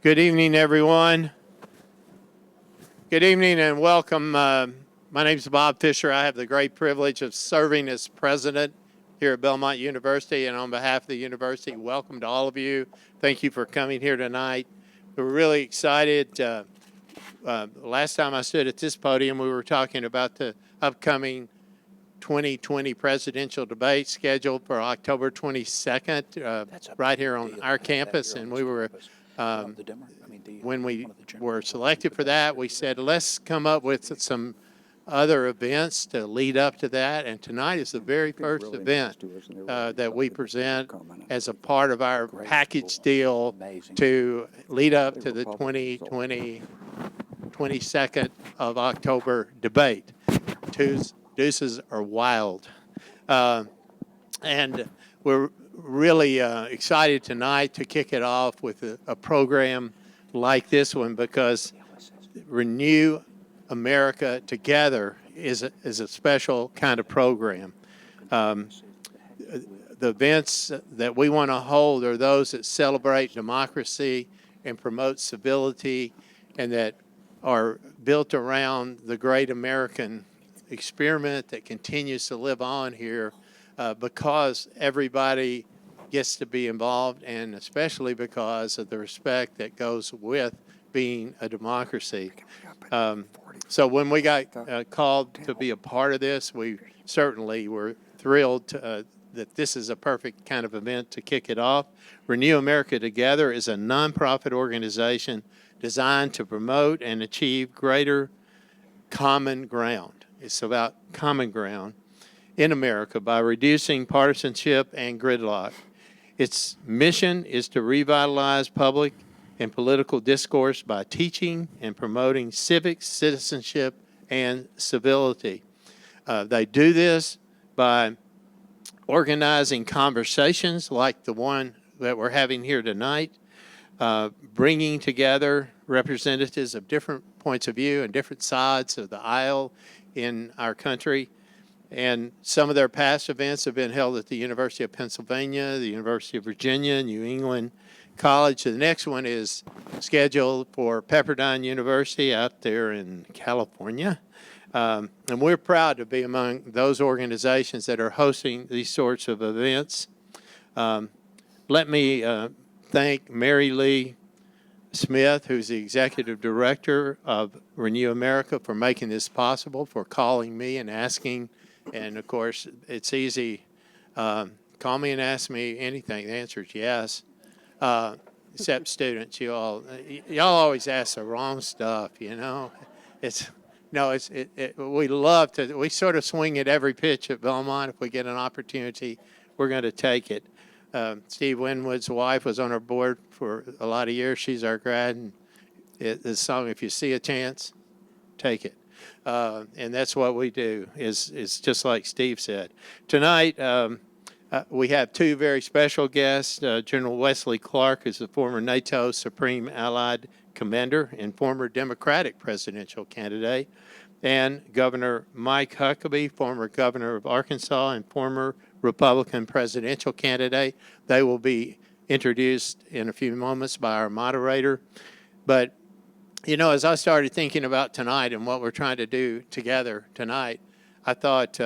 Good evening, everyone. Good evening and welcome. My name is Bob Fisher. I have the great privilege of serving as president here at Belmont University, and on behalf of the university, welcome to all of you. Thank you for coming here tonight. We're really excited. Last time I stood at this podium, we were talking about the upcoming 2020 presidential debate scheduled for October 22nd, right here on our campus, and we were when we were selected for that, we said, let's come up with some other events to lead up to that. And tonight is the very first event that we present as a part of our package deal to lead up to the 2020 22nd of October debate. Deuces are wild. And we're really excited tonight to kick it off with a program like this one, because Renew America Together is a special kind of program. The events that we want to hold are those that celebrate democracy and promote civility, and that are built around the great American experiment that continues to live on here, because everybody gets to be involved, and especially because of the respect that goes with being a democracy. So when we got called to be a part of this, we certainly were thrilled that this is a perfect kind of event to kick it off. Renew America Together is a nonprofit organization designed to promote and achieve greater common ground. It's about common ground in America by reducing partisanship and gridlock. Its mission is to revitalize public and political discourse by teaching and promoting civics, citizenship, and civility. They do this by organizing conversations like the one that we're having here tonight, bringing together representatives of different points of view and different sides of the aisle in our country. And some of their past events have been held at the University of Pennsylvania, the University of Virginia, New England College. The next one is scheduled for Pepperdine University out there in California. And we're proud to be among those organizations that are hosting these sorts of events. Let me thank Mary Lee Smith, who's the executive director of Renew America, for making this possible, for calling me and asking. And of course, it's easy. Call me and ask me anything. The answer is yes. Except students, y'all always ask the wrong stuff. You know, we love to. We sort of swing at every pitch at Belmont. If we get an opportunity, we're going to take it. Steve Winwood's wife was on our board for a lot of years. She's our grad, and the song, if you see a chance, take it. And that's what we do, is just like Steve said. Tonight, we have two very special guests. General Wesley Clark is the former NATO Supreme Allied Commander and former Democratic presidential candidate, and Governor Mike Huckabee, former governor of Arkansas and former Republican presidential candidate. They will be introduced in a few moments by our moderator. But you know, as I started thinking about tonight and what we're trying to do together tonight, I thought,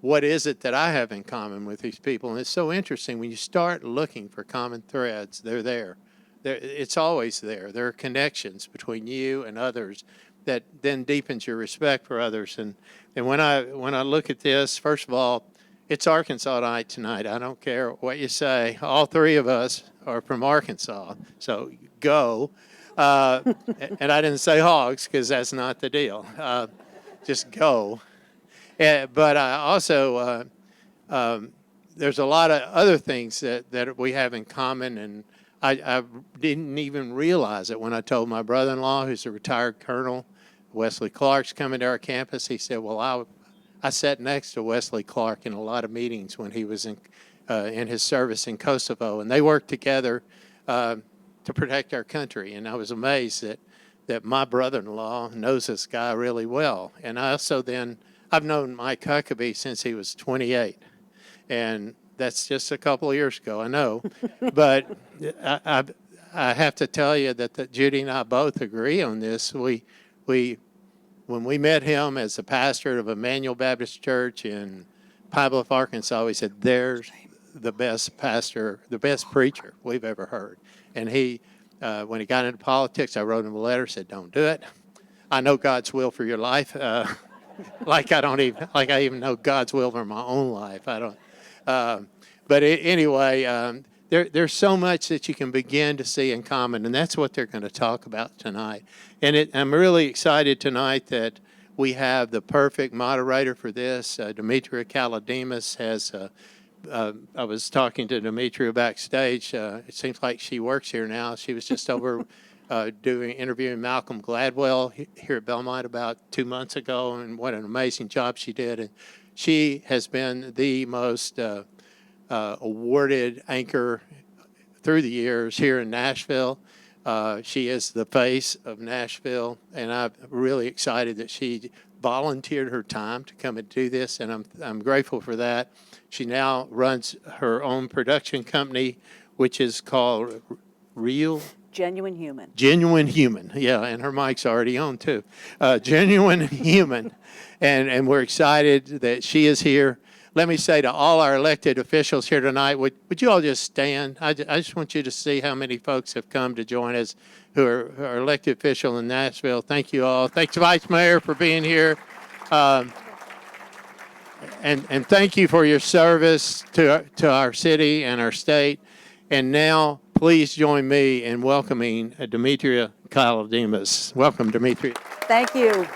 what is it that I have in common with these people? And it's so interesting. When you start looking for common threads, they're there. It's always there. There are connections between you and others that then deepens your respect for others. And when I look at this, first of all, it's Arkansas night tonight. I don't care what you say. All three of us are from Arkansas, so go. And I didn't say hogs because that's not the deal. Just go. But I also, there's a lot of other things that we have in common, and I didn't even realize it when I told my brother-in-law, who's a retired colonel. Wesley Clark's coming to our campus. He said, well, I sat next to Wesley Clark in a lot of meetings when he was in his service in Kosovo, and they worked together to protect our country. And I was amazed that my brother-in-law knows this guy really well. And I also I've known Mike Huckabee since he was 28. And that's just a couple of years ago, I know. But I have to tell you that Judy and I both agree on this. When we met him as the pastor of Emmanuel Baptist Church in Pine Bluff, Arkansas, we said, there's the best pastor, the best preacher we've ever heard. And he, when he got into politics, I wrote him a letter, said, don't do it. I know God's will for your life. Like I even know God's will for my own life. I don't. Anyway, there's so much that you can begin to see in common, and that's what they're going to talk about tonight. And I'm really excited tonight that we have the perfect moderator for this. Demetria Kalademas has. I was talking to Demetria backstage. It seems like she works here now. She was just over interviewing Malcolm Gladwell here at Belmont about 2 months ago, and what an amazing job she did. And she has been the most awarded anchor through the years here in Nashville. She is the face of Nashville, and I'm really excited that she volunteered her time to come and do this, and I'm grateful for that. She now runs her own production company, which is called Genuine Human. Genuine Human, yeah, and her mic's already on too. Genuine Human, and we're excited that she is here. Let me say to all our elected officials here tonight, would you all just stand? I just want you to see how many folks have come to join us who are elected officials in Nashville. Thank you all. Thanks, Vice Mayor, for being here. And thank you for your service to our city and our state. And now, please join me in welcoming Demetria Kalademas. Welcome, Demetria. Thank you.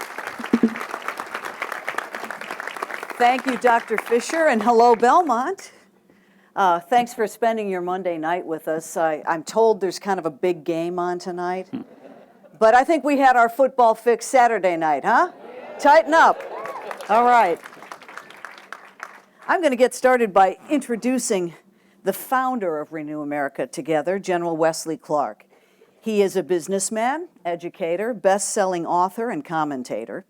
Thank you, Dr. Fisher, and hello, Belmont. Thanks for spending your Monday night with us. I'm told there's kind of a big game on tonight, but I think we had our football fix Saturday night, huh? Tighten up. All right. I'm going to get started by introducing the founder of Renew America Together, General Wesley Clark. He is a businessman, educator, best-selling author, and commentator.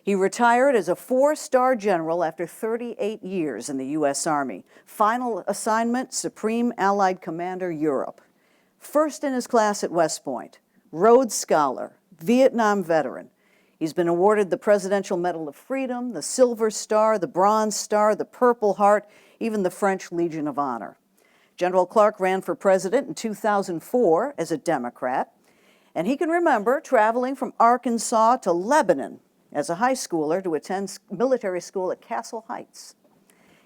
He retired as a 4-star general after 38 years in the U.S. Army. Final assignment, Supreme Allied Commander, Europe. First in his class at West Point, Rhodes Scholar, Vietnam veteran. He's been awarded the Presidential Medal of Freedom, the Silver Star, the Bronze Star, the Purple Heart, even the French Legion of Honor. General Clark ran for president in 2004 as a Democrat, and he can remember traveling from Arkansas to Lebanon as a high schooler to attend military school at Castle Heights.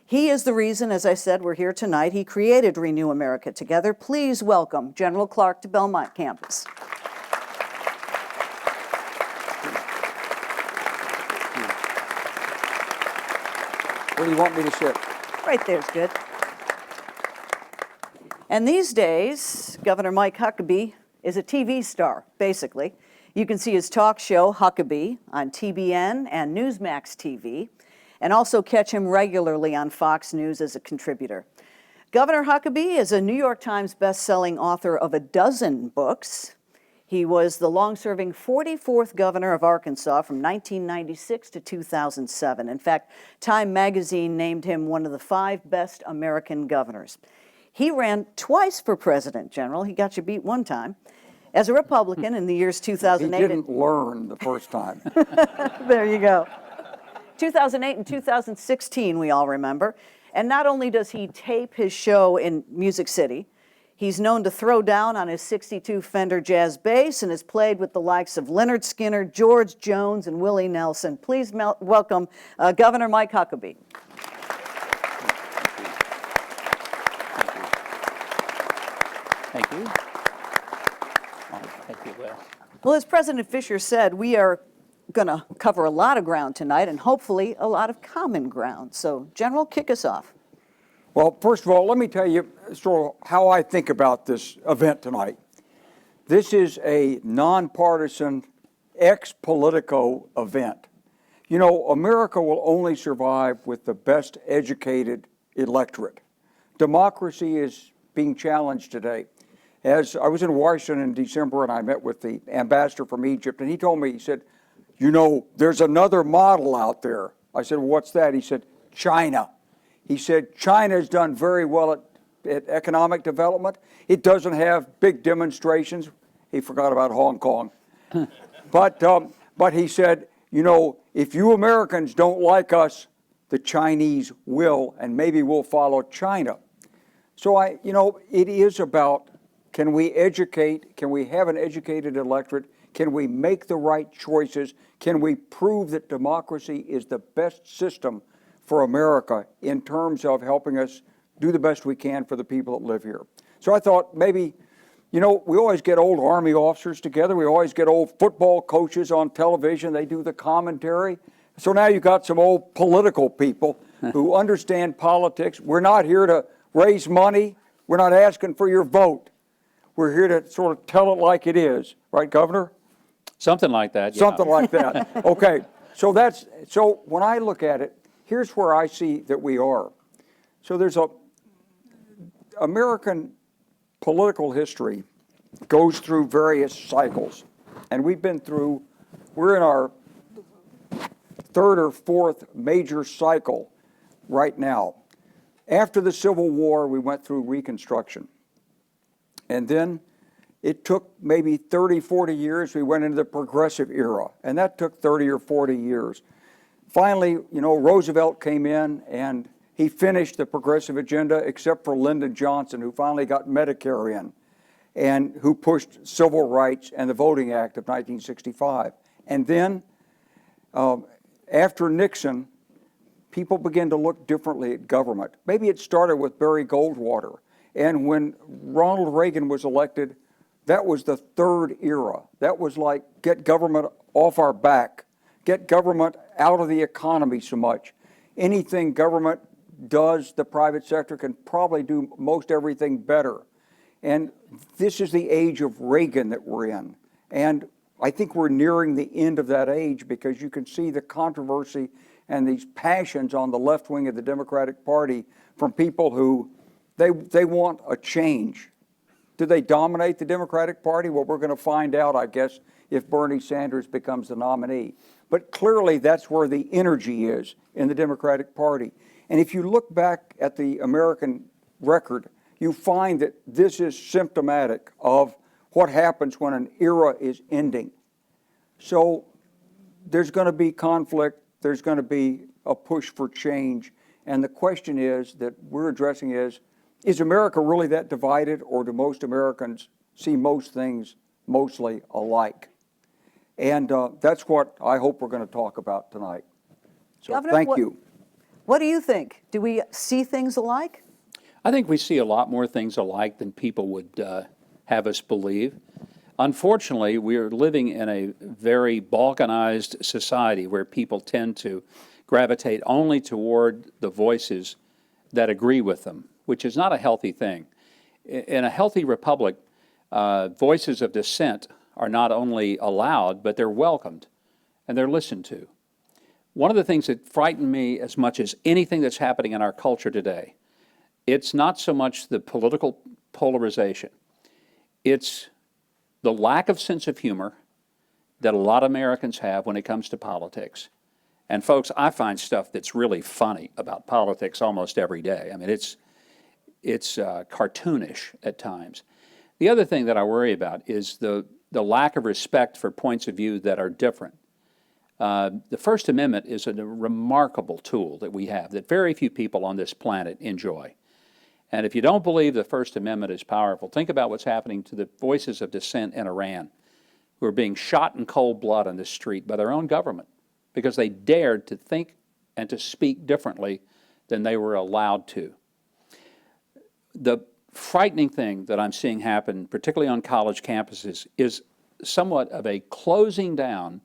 He is the reason, as I said, we're here tonight. He created Renew America Together. Please welcome General Clark to Belmont campus. Where do you want me to sit? Right there's good. And these days, Governor Mike Huckabee is a TV star, basically. You can see his talk show, Huckabee, on TBN and Newsmax TV, and also catch him regularly on Fox News as a contributor. Governor Huckabee is a New York Times best-selling author of a dozen books. He was the long-serving 44th governor of Arkansas from 1996 to 2007. In fact, Time magazine named him one of the 5 best American governors. He ran twice for president, General. He got you beat one time. As a Republican in the years 2008. He didn't learn the first time. There you go. 2008 and 2016, we all remember. And not only does he tape his show in Music City, he's known to throw down on his 62 Fender jazz bass and has played with the likes of Leonard Skinner, George Jones, and Willie Nelson. Please welcome Governor Mike Huckabee. Thank you. Thank you, Wes. Well, as President Fisher said, we are going to cover a lot of ground tonight and hopefully a lot of common ground. So, General, kick us off. Well, first of all, let me tell you sort of how I think about this event tonight. This is a nonpartisan, ex-politico event. You know, America will only survive with the best educated electorate. Democracy is being challenged today. As I was in Washington in December and I met with the ambassador from Egypt, and he told me, he said, you know, there's another model out there. I said, well, what's that? He said, China. He said, China has done very well at at economic development. It doesn't have big demonstrations. He forgot about Hong Kong. But he said, you know, if you Americans don't like us, the Chinese will, and maybe we'll follow China. So you know, it is about, can we educate? Can we have an educated electorate? Can we make the right choices? Can we prove that democracy is the best system for America in terms of helping us do the best we can for the people that live here? So I thought maybe, you know, we always get old Army officers together. We always get old football coaches on television. They do the commentary. So now you've got some old political people who understand politics. We're not here to raise money. We're not asking for your vote. We're here to sort of tell it like it is. Right, Governor? Something like that, yeah. Something like that. Okay, so when I look at it, here's where I see that we are. So there's American political history goes through various cycles. And we're in our third or fourth major cycle right now. After the Civil War, we went through Reconstruction. And then it took maybe 30, 40 years. We went into the Progressive era, and that took 30 or 40 years. Finally, you know, Roosevelt came in, and he finished the progressive agenda, except for Lyndon Johnson, who finally got Medicare in, and who pushed civil rights and the Voting Act of 1965. And then, after Nixon, people began to look differently at government. Maybe it started with Barry Goldwater. And when Ronald Reagan was elected, that was the third era. That was like, get government off our back, get government out of the economy so much. Anything government does, the private sector can probably do most everything better. And this is the age of Reagan that we're in. And I think we're nearing the end of that age, because you can see the controversy and these passions on the left wing of the Democratic Party from people who they want a change. Do they dominate the Democratic Party? Well, we're going to find out, I guess, if Bernie Sanders becomes the nominee. But clearly that's where the energy is in the Democratic Party. And if you look back at the American record, you find that this is symptomatic of what happens when an era is ending. So there's going to be conflict, there's going to be a push for change, and the question is that we're addressing is America really that divided, or do most Americans see most things mostly alike? And that's what I hope we're going to talk about tonight. So Governor, thank you. What do you think? Do we see things alike? I think we see a lot more things alike than people would have us believe. Unfortunately, we are living in a very balkanized society where people tend to gravitate only toward the voices that agree with them, which is not a healthy thing. In a healthy republic, voices of dissent are not only allowed, but they're welcomed and they're listened to. One of the things that frightened me as much as anything that's happening in our culture today, it's not so much the political polarization, it's the lack of sense of humor that a lot of Americans have when it comes to politics. And folks, I find stuff that's really funny about politics almost every day. I mean, it's cartoonish at times. The other thing that I worry about is the lack of respect for points of view that are different. The First Amendment is a remarkable tool that we have that very few people on this planet enjoy. And if you don't believe the First Amendment is powerful, think about what's happening to the voices of dissent in Iran, who are being shot in cold blood on the street by their own government because they dared to think and to speak differently than they were allowed to. The frightening thing that I'm seeing happen, particularly on college campuses, is somewhat of a closing down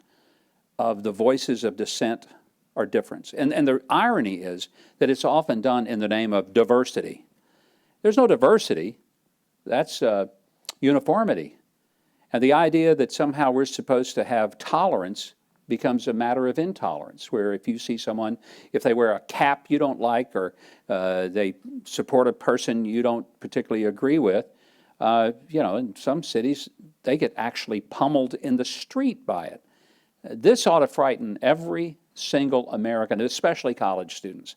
of the voices of dissent or difference. And the irony is that it's often done in the name of diversity. There's no diversity. That's uniformity. And the idea that somehow we're supposed to have tolerance becomes a matter of intolerance, where if you see someone, if they wear a cap you don't like, or they support a person you don't particularly agree with, in some cities, they get actually pummeled in the street by it. This ought to frighten every single American, especially college students.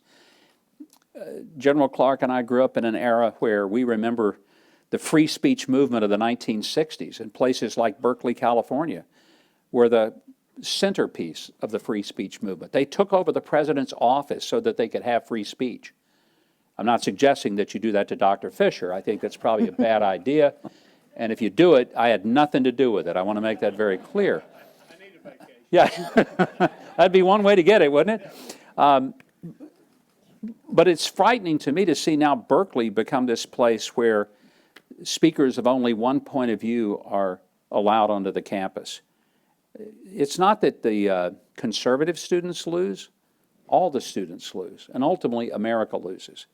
General Clark and I grew up in an era where we remember the free speech movement of the 1960s, and places like Berkeley, California, were the centerpiece of the free speech movement. They took over the president's office so that they could have free speech. I'm not suggesting that you do that to Dr. Fisher. I think that's probably a bad idea. And if you do it, I had nothing to do with it. I want to make that very clear. I need a vacation. Yeah, that'd be one way to get it, wouldn't it? But it's frightening to me to see now Berkeley become this place where speakers of only one point of view are allowed onto the campus. It's not that the conservative students lose, all the students lose, and ultimately America loses.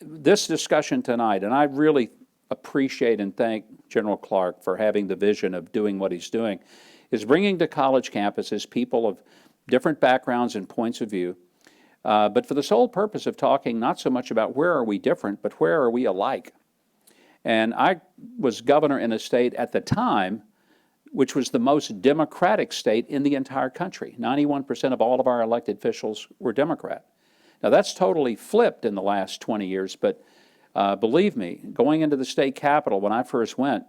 This discussion tonight, and I really appreciate and thank General Clark for having the vision of doing what he's doing, is bringing to college campuses people of different backgrounds and points of view, but for the sole purpose of talking not so much about where are we different, but where are we alike. And I was governor in a state at the time which was the most Democratic state in the entire country. 91% of all of our elected officials were Democrat. Now that's totally flipped in the last 20 years, but believe me, going into the state capitol when I first went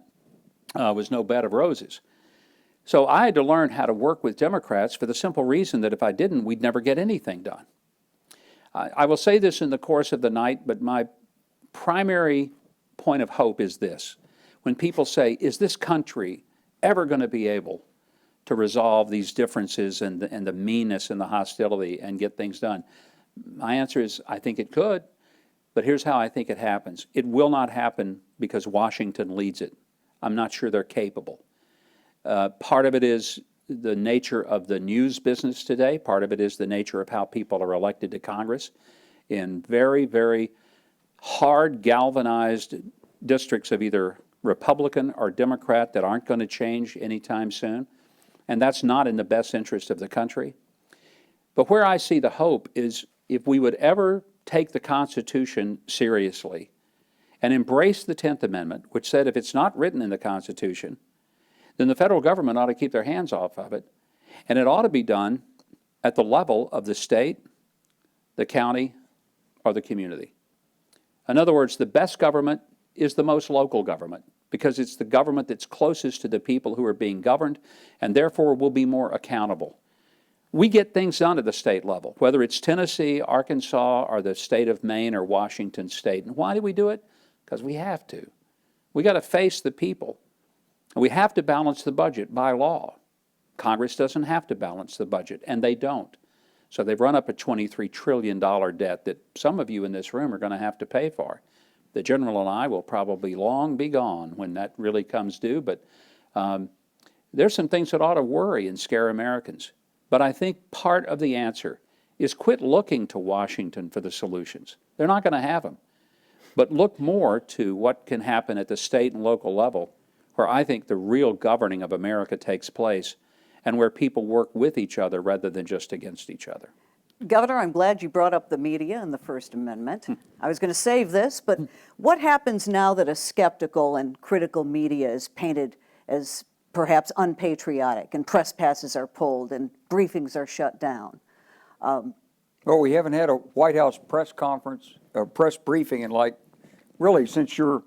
was no bed of roses. So I had to learn how to work with Democrats for the simple reason that if I didn't, we'd never get anything done. I will say this in the course of the night, but my primary point of hope is this. When people say, is this country ever going to be able to resolve these differences and the meanness and the hostility and get things done? My answer is, I think it could, but here's how I think it happens. It will not happen because Washington leads it. I'm not sure they're capable. Part of it is the nature of the news business today. Part of it is the nature of how people are elected to Congress in very, very hard, galvanized districts of either Republican or Democrat that aren't going to change anytime soon. And that's not in the best interest of the country. But where I see the hope is if we would ever take the Constitution seriously and embrace the 10th Amendment, which said if it's not written in the Constitution, then the federal government ought to keep their hands off of it. And it ought to be done at the level of the state, the county, or the community. In other words, the best government is the most local government because it's the government that's closest to the people who are being governed and therefore will be more accountable. We get things done at the state level, whether it's Tennessee, Arkansas, or the state of Maine or Washington State. And why do we do it? Because we have to. We got to face the people. And we have to balance the budget by law. Congress doesn't have to balance the budget, and they don't. So they've run up a $23 trillion debt that some of you in this room are going to have to pay for. The General and I will probably long be gone when that really comes due, but there's some things that ought to worry and scare Americans. But I think part of the answer is quit looking to Washington for the solutions. They're not going to have them. But look more to what can happen at the state and local level, where I think the real governing of America takes place and where people work with each other rather than just against each other. Governor, I'm glad you brought up the media and the First Amendment. I was going to save this, but what happens now that a skeptical and critical media is painted as perhaps unpatriotic and press passes are pulled and briefings are shut down? Well, we haven't had a White House press conference, or press briefing in really since your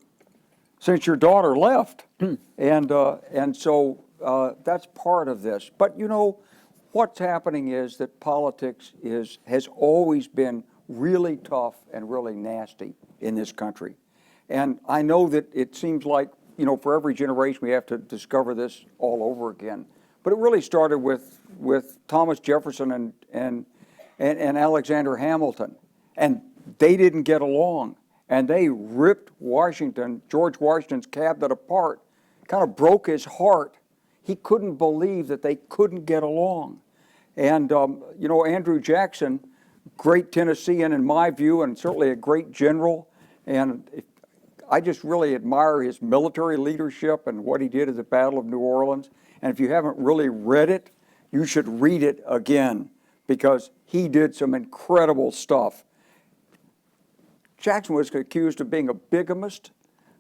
daughter left. And so that's part of this. But you know, what's happening is that politics has always been really tough and really nasty in this country. And I know that it seems like, you know, for every generation we have to discover this all over again. But it really started with Thomas Jefferson and Alexander Hamilton. And they didn't get along. And they ripped George Washington's cabinet apart, kind of broke his heart. He couldn't believe that they couldn't get along. And, you know, Andrew Jackson, great Tennessean in my view, and certainly a great general. And I just really admire his military leadership and what he did at the Battle of New Orleans. And if you haven't really read it, you should read it again because he did some incredible stuff. Jackson was accused of being a bigamist.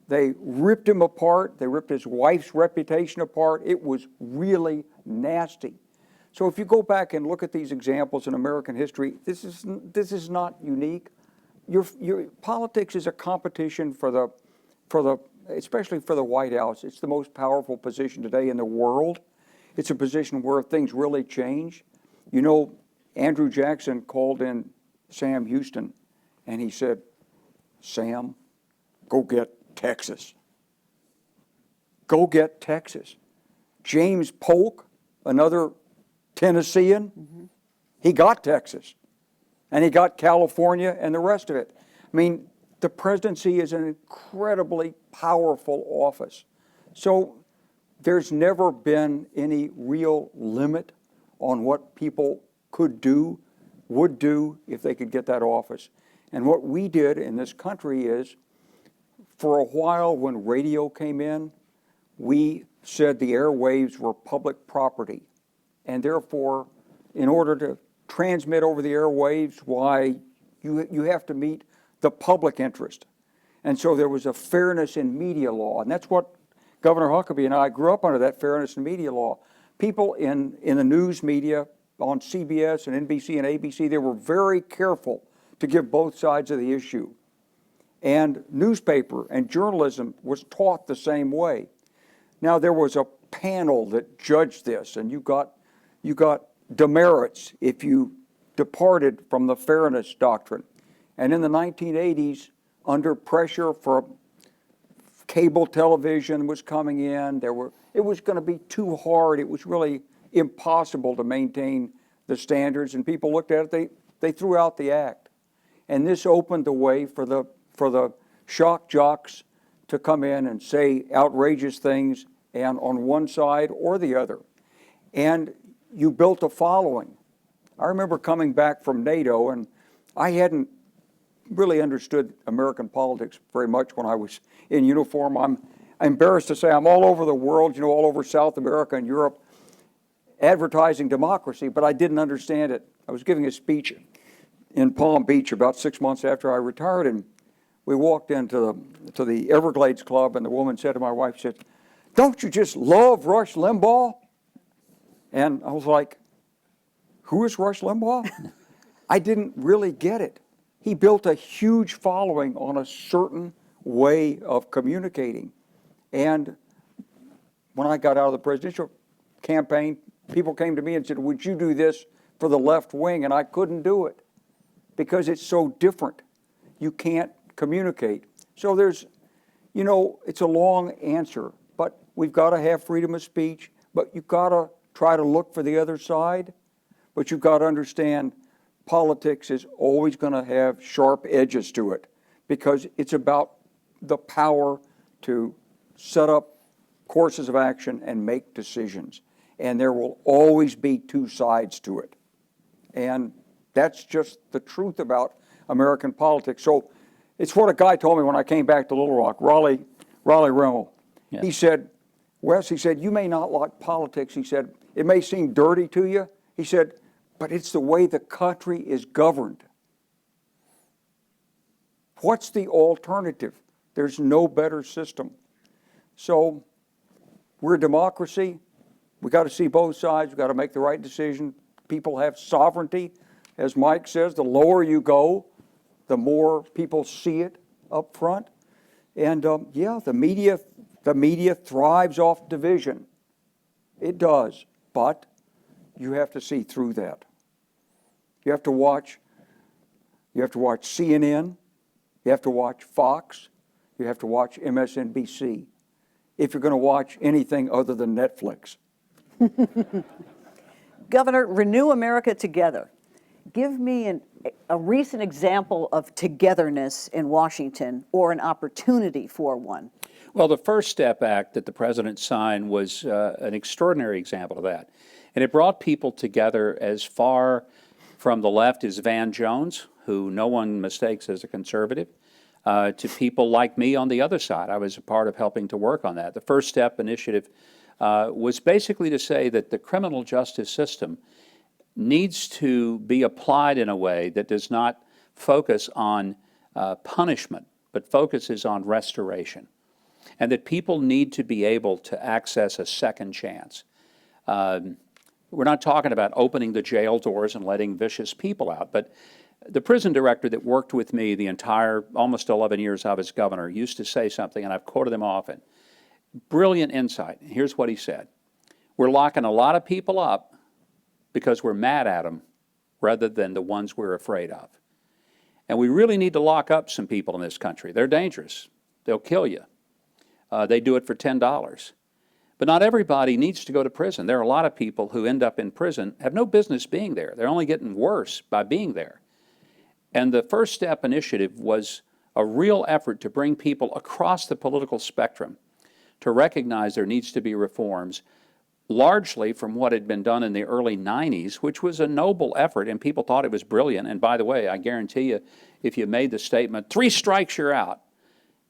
They ripped him apart. They ripped his wife's reputation apart. It was really nasty. So if you go back and look at these examples in American history, this is not unique. your politics is a competition especially for the White House. It's the most powerful position today in the world. It's a position where things really change. You know, Andrew Jackson called in Sam Houston, and he said, "Sam, go get Texas. Go get Texas." James Polk, another Tennessean, he got Texas, and he got California and the rest of it. I mean, the presidency is an incredibly powerful office. So there's never been any real limit on what people could do, would do if they could get that office. And what we did in this country is, for a while when radio came in, we said the airwaves were public property. And therefore, in order to transmit over the airwaves, why, you have to meet the public interest. And so there was a fairness in media law. And that's what Governor Huckabee and I grew up under, that fairness in media law. People in the news media, on CBS and NBC and ABC, they were very careful to give both sides of the issue. And newspaper and journalism was taught the same way. Now, there was a panel that judged this, and you got demerits if you departed from the fairness doctrine. And in the 1980s, under pressure for cable television was coming in, it was going to be too hard. It was really impossible to maintain the standards, and people looked at it, they threw out the act. And this opened the way for the shock jocks to come in and say outrageous things, and on one side or the other. And you built a following. I remember coming back from NATO, and I hadn't really understood American politics very much when I was in uniform. I'm embarrassed to say I'm all over the world, all over South America and Europe, advertising democracy, but I didn't understand it. I was giving a speech in Palm Beach about 6 months after I retired, and we walked into the Everglades Club, and the woman said to my wife, she said, "Don't you just love Rush Limbaugh?" And I was like, "Who is Rush Limbaugh?" I didn't really get it. He built a huge following on a certain way of communicating. And when I got out of the presidential campaign, people came to me and said, "Would you do this for the left wing?" And I couldn't do it because it's so different. You can't communicate. So there's, it's a long answer, but we've got to have freedom of speech, but you've got to try to look for the other side, but you've got to understand politics is always going to have sharp edges to it because it's about the power to set up courses of action and make decisions. And there will always be two sides to it. And that's just the truth about American politics. So it's what a guy told me when I came back to Little Rock, Raleigh Rimmel. Yeah. He said, "Wes," he said, "you may not like politics." He said, "It may seem dirty to you." He said, "But it's the way the country is governed. What's the alternative? There's no better system." So we're a democracy. We got to see both sides. We got to make the right decision. People have sovereignty. As Mike says, the lower you go, the more people see it up front. And the media thrives off division. It does, but you have to see through that. You have to watch CNN, you have to watch Fox, you have to watch MSNBC if you're going to watch anything other than Netflix. Governor, Renew America Together. Give me a recent example of togetherness in Washington or an opportunity for one. Well, the First Step Act that the president signed was an extraordinary example of that. And it brought people together as far from the left as Van Jones, who no one mistakes as a conservative, to people like me on the other side. I was a part of helping to work on that. The First Step initiative was basically to say that the criminal justice system needs to be applied in a way that does not focus on punishment, but focuses on restoration. And that people need to be able to access a second chance. We're not talking about opening the jail doors and letting vicious people out, but The prison director that worked with me the entire almost 11 years I was governor used to say something, and I've quoted him often. Brilliant insight. Here's what he said. We're locking a lot of people up because we're mad at them rather than the ones we're afraid of. And we really need to lock up some people in this country. They're dangerous. They'll kill you. They do it for $10. But not everybody needs to go to prison. There are a lot of people who end up in prison, have no business being there. They're only getting worse by being there. And the First Step initiative was a real effort to bring people across the political spectrum to recognize there needs to be reforms, largely from what had been done in the early 90s, which was a noble effort, and people thought it was brilliant. And by the way, I guarantee you, if you made the statement, 3 strikes, you're out,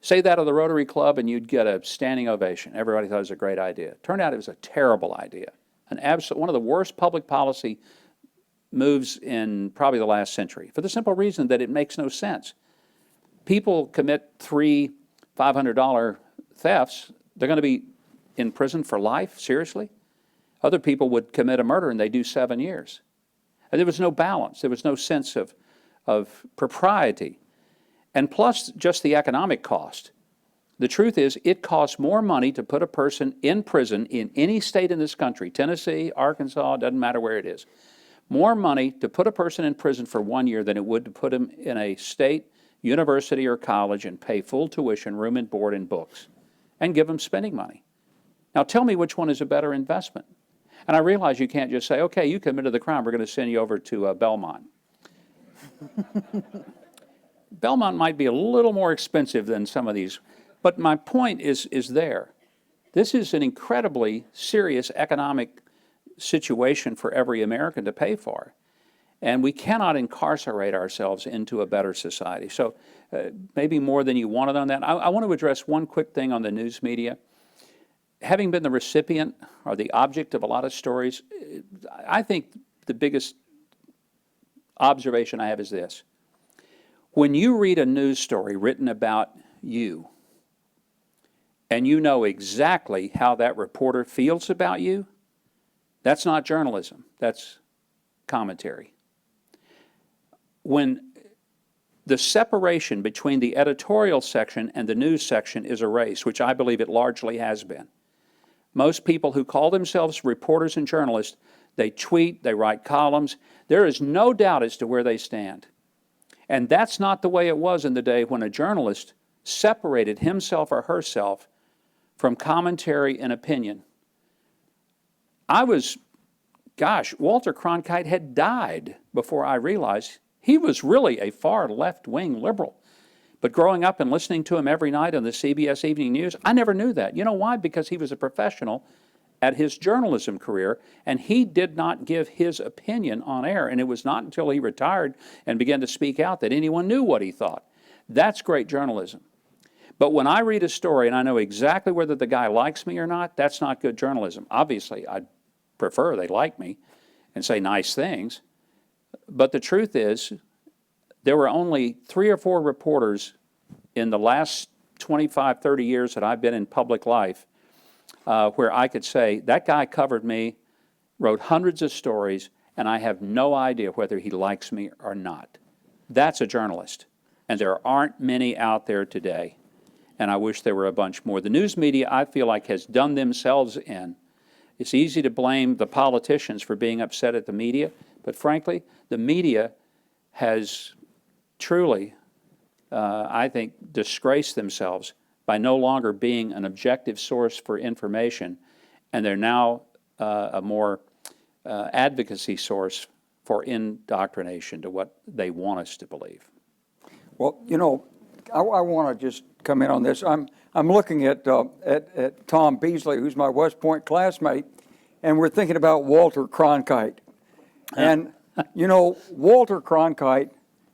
say that at the Rotary Club and you'd get a standing ovation. Everybody thought it was a great idea. Turned out it was a terrible idea, one of the worst public policy moves in probably the last century, for the simple reason that it makes no sense. People commit 3 $500 thefts, they're going to be in prison for life? Seriously? Other people would commit a murder and they do 7 years. And there was no balance. There was no sense of propriety. And plus just the economic cost. The truth is, it costs more money to put a person in prison in any state in this country, Tennessee, Arkansas, doesn't matter where it is, more money to put a person in prison for 1 year than it would to put him in a state university or college and pay full tuition, room and board and books, and give them spending money. Now tell me which one is a better investment. And I realize you can't just say, okay, you committed the crime, we're going to send you over to Belmont. Belmont might be a little more expensive than some of these, but my point is there. This is an incredibly serious economic situation for every American to pay for. And we cannot incarcerate ourselves into a better society. So maybe more than you wanted on that. I want to address one quick thing on the news media. Having been the recipient or the object of a lot of stories, I think the biggest observation I have is this. When you read a news story written about you, and you know exactly how that reporter feels about you, that's not journalism, that's commentary. When the separation between the editorial section and the news section is erased, which I believe it largely has been, most people who call themselves reporters and journalists, they tweet, they write columns, there is no doubt as to where they stand. And that's not the way it was in the day when a journalist separated himself or herself from commentary and opinion. Walter Cronkite had died before I realized he was really a far left-wing liberal. But growing up and listening to him every night on the CBS Evening News, I never knew that. You know why? Because he was a professional at his journalism career, and he did not give his opinion on air. And it was not until he retired and began to speak out that anyone knew what he thought. That's great journalism. But when I read a story and I know exactly whether the guy likes me or not, that's not good journalism. Obviously, I'd prefer they like me and say nice things. But the truth is, there were only 3 or 4 reporters in the last 25, 30 years that I've been in public life where I could say, that guy covered me, wrote hundreds of stories, and I have no idea whether he likes me or not. That's a journalist. And there aren't many out there today. And I wish there were a bunch more. The news media, I feel like, has done themselves in. It's easy to blame the politicians for being upset at the media, but frankly, the media has truly, I think, disgraced themselves by no longer being an objective source for information, and they're now a more advocacy source for indoctrination to what they want us to believe. Well, you know, I want to just come in on this. I'm looking at Tom Beasley, who's my West Point classmate, and we're thinking about Walter Cronkite. And, you know, Walter Cronkite,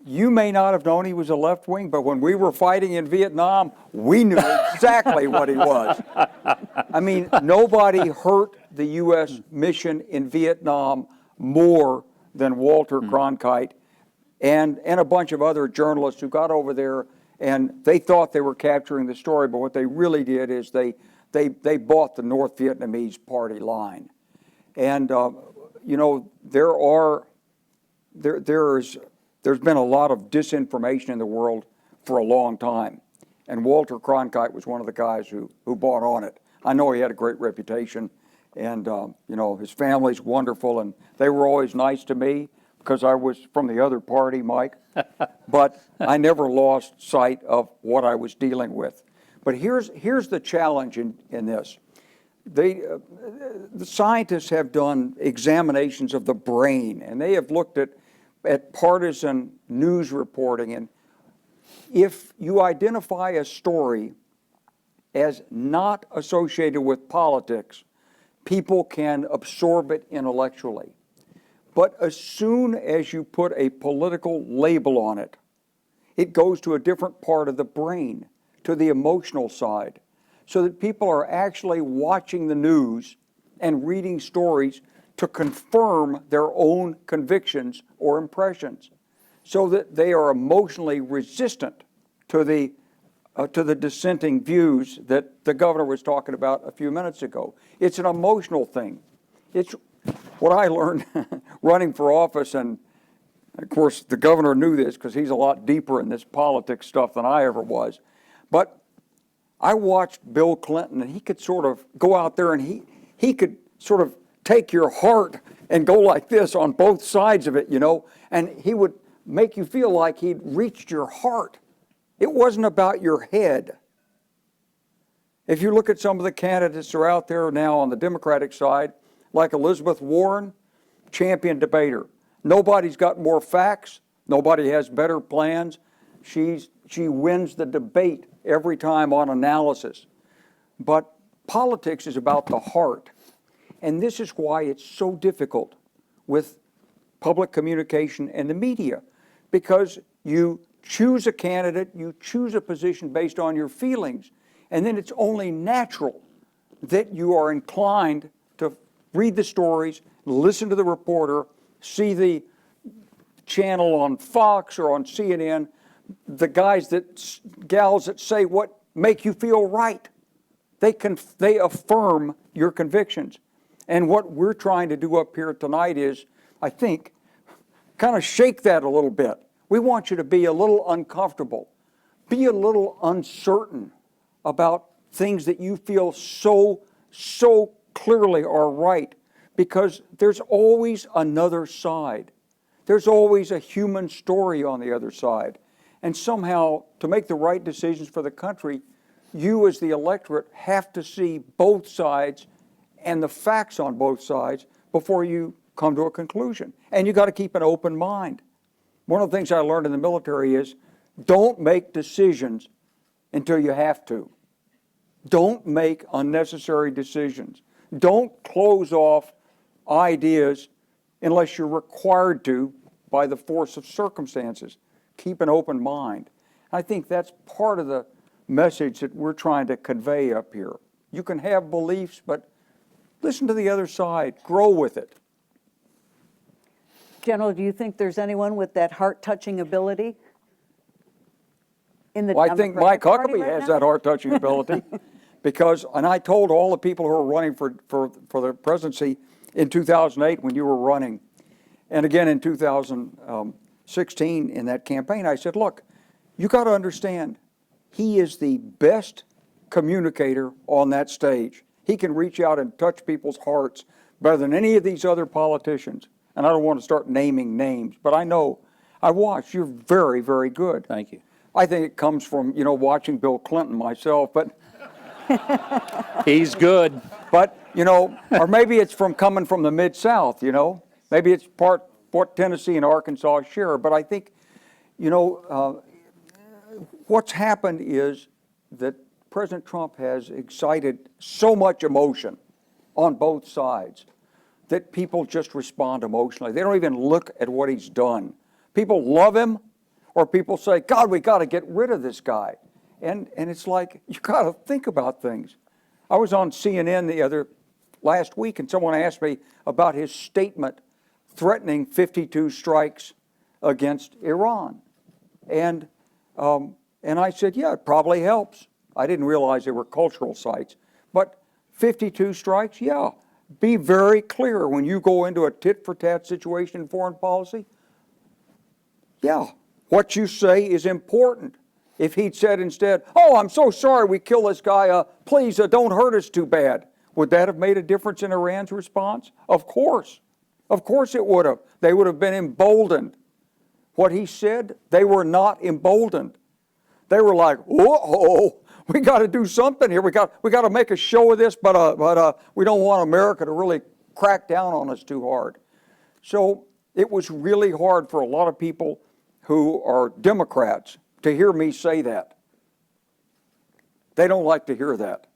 you may not have known he was a left wing, but when we were fighting in Vietnam, we knew exactly what he was. I mean, nobody hurt the U.S. mission in Vietnam more than Walter Cronkite and a bunch of other journalists who got over there and they thought they were capturing the story, but what they really did is they bought the North Vietnamese party line. And, you know, there is there's been a lot of disinformation in the world for a long time. And Walter Cronkite was one of the guys who bought on it. I know he had a great reputation, and his family's wonderful, and they were always nice to me because I was from the other party, Mike. But I never lost sight of what I was dealing with. But here's the challenge in this. The scientists have done examinations of the brain, and they have looked at partisan news reporting. And if you identify a story as not associated with politics, people can absorb it intellectually. But as soon as you put a political label on it, it goes to a different part of the brain, to the emotional side, so that people are actually watching the news and reading stories to confirm their own convictions or impressions, so that they are emotionally resistant to the dissenting views that the governor was talking about a few minutes ago. It's an emotional thing. It's what I learned running for office, and of course the governor knew this because he's a lot deeper in this politics stuff than I ever was. But I watched Bill Clinton, and he could sort of go out there and he could sort of take your heart and go like this on both sides of it, and he would make you feel like he'd reached your heart. It wasn't about your head. If you look at some of the candidates who are out there now on the Democratic side, like Elizabeth Warren, champion debater. Nobody's got more facts. Nobody has better plans. She wins the debate every time on analysis. But politics is about the heart. And this is why it's so difficult with public communication and the media, because you choose a candidate, you choose a position based on your feelings, and then it's only natural that you are inclined to read the stories, listen to the reporter, see the channel on Fox or on CNN, the gals that say what make you feel right. They affirm your convictions. And what we're trying to do up here tonight is, I think, kind of shake that a little bit. We want you to be a little uncomfortable, be a little uncertain about things that you feel so clearly are right, because there's always another side. There's always a human story on the other side. And somehow, to make the right decisions for the country, you as the electorate have to see both sides and the facts on both sides before you come to a conclusion. And you got to keep an open mind. One of the things I learned in the military is don't make decisions until you have to. Don't make unnecessary decisions. Don't close off ideas unless you're required to by the force of circumstances. Keep an open mind. I think that's part of the message that we're trying to convey up here. You can have beliefs, but listen to the other side. Grow with it. General, do you think there's anyone with that heart-touching ability in the Well, I think Mike Democratic Party Huckabee right has now? that heart-touching ability because, and I told all the people who were running for the presidency in 2008 when you were running, and again in 2016 in that campaign, I said, look, you got to understand, he is the best communicator on that stage. He can reach out and touch people's hearts better than any of these other politicians. And I don't want to start naming names, but I know, I watch, you're very, very good. Thank you. I think it comes from, watching Bill Clinton myself, but He's good. But, or maybe it's from coming from the Mid-South, Maybe it's part what Tennessee and Arkansas share. But I think, what's happened is that President Trump has excited so much emotion on both sides that people just respond emotionally. They don't even look at what he's done. People love him, or people say, God, we got to get rid of this guy. And it's like, you got to think about things. I was on CNN last week, and someone asked me about his statement threatening 52 strikes against Iran. And I said, yeah, it probably helps. I didn't realize they were cultural sites. But 52 strikes, yeah. Be very clear when you go into a tit-for-tat situation in foreign policy. Yeah, what you say is important. If he'd said instead, oh, I'm so sorry we killed this guy, please don't hurt us too bad, would that have made a difference in Iran's response? Of course. Of course it would have. They would have been emboldened. What he said, they were not emboldened. They were like, whoa, we got to do something here. We got to make a show of this, but we don't want America to really crack down on us too hard. So it was really hard for a lot of people who are Democrats to hear me say that. They don't like to hear that.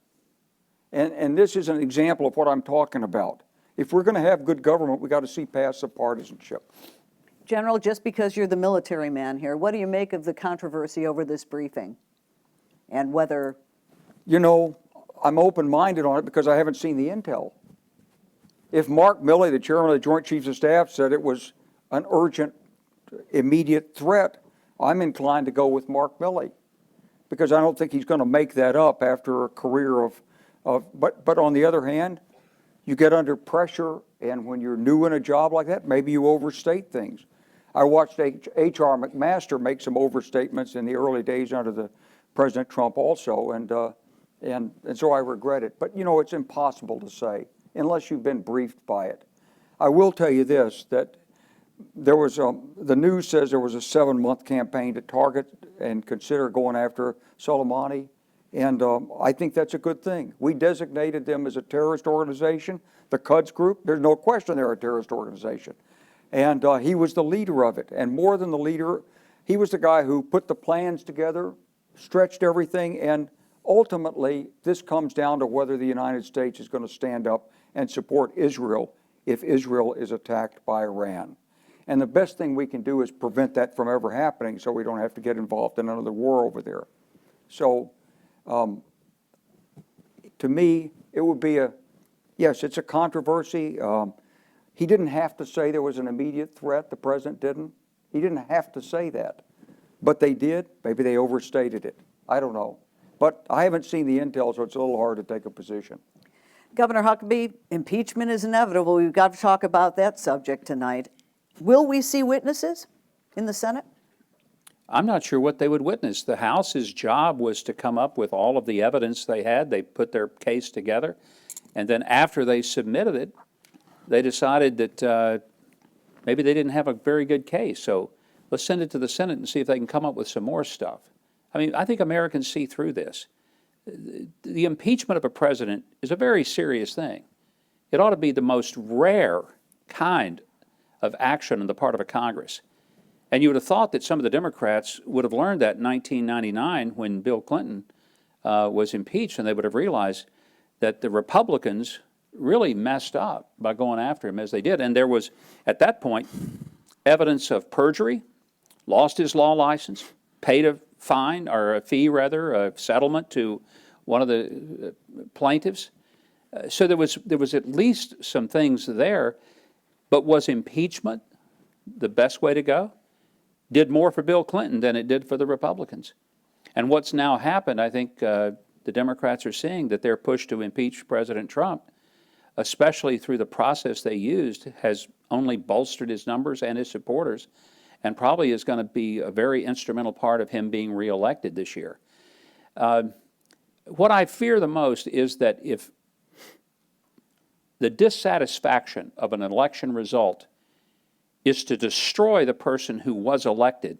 And this is an example of what I'm talking about. If we're going to have good government, we got to see past the partisanship. General, just because you're the military man here, what do you make of the controversy over this briefing? And whether... You know, I'm open-minded on it because I haven't seen the intel. If Mark Milley, the chairman of the Joint Chiefs of Staff, said it was an urgent, immediate threat, I'm inclined to go with Mark Milley because I don't think he's going to make that up after a career of but on the other hand, you get under pressure, and when you're new in a job like that, maybe you overstate things. I watched H.R. McMaster make some overstatements in the early days under the President Trump also, and so I regret it. But, you know, it's impossible to say unless you've been briefed by it. I will tell you this, that there was the news says there was a 7-month campaign to target and consider going after Soleimani, and I think that's a good thing. We designated them as a terrorist organization, the Quds Group. There's no question they're a terrorist organization. And he was the leader of it. And more than the leader, he was the guy who put the plans together, stretched everything, and ultimately this comes down to whether the United States is going to stand up and support Israel if Israel is attacked by Iran. And the best thing we can do is prevent that from ever happening so we don't have to get involved in another war over there. So to me, it would be yes, it's a controversy. He didn't have to say there was an immediate threat. The president didn't. He didn't have to say that. But they did. Maybe they overstated it. I don't know. But I haven't seen the intel, so it's a little hard to take a position. Governor Huckabee, impeachment is inevitable. We've got to talk about that subject tonight. Will we see witnesses in the Senate? I'm not sure what they would witness. The House's job was to come up with all of the evidence they had. They put their case together. And then after they submitted it, they decided that maybe they didn't have a very good case. So let's send it to the Senate and see if they can come up with some more stuff. I mean, I think Americans see through this. The impeachment of a president is a very serious thing. It ought to be the most rare kind of action on the part of a Congress. And you would have thought that some of the Democrats would have learned that in 1999 when Bill Clinton was impeached, and they would have realized that the Republicans really messed up by going after him as they did. And there was, at that point, evidence of perjury, lost his law license, paid a fine, or a fee rather, a settlement to one of the plaintiffs. So there was at least some things there. But was impeachment the best way to go? Did more for Bill Clinton than it did for the Republicans. And what's now happened, I think the Democrats are seeing that their push to impeach President Trump, especially through the process they used, has only bolstered his numbers and his supporters, and probably is going to be a very instrumental part of him being reelected this year. What I fear the most is that if the dissatisfaction of an election result is to destroy the person who was elected,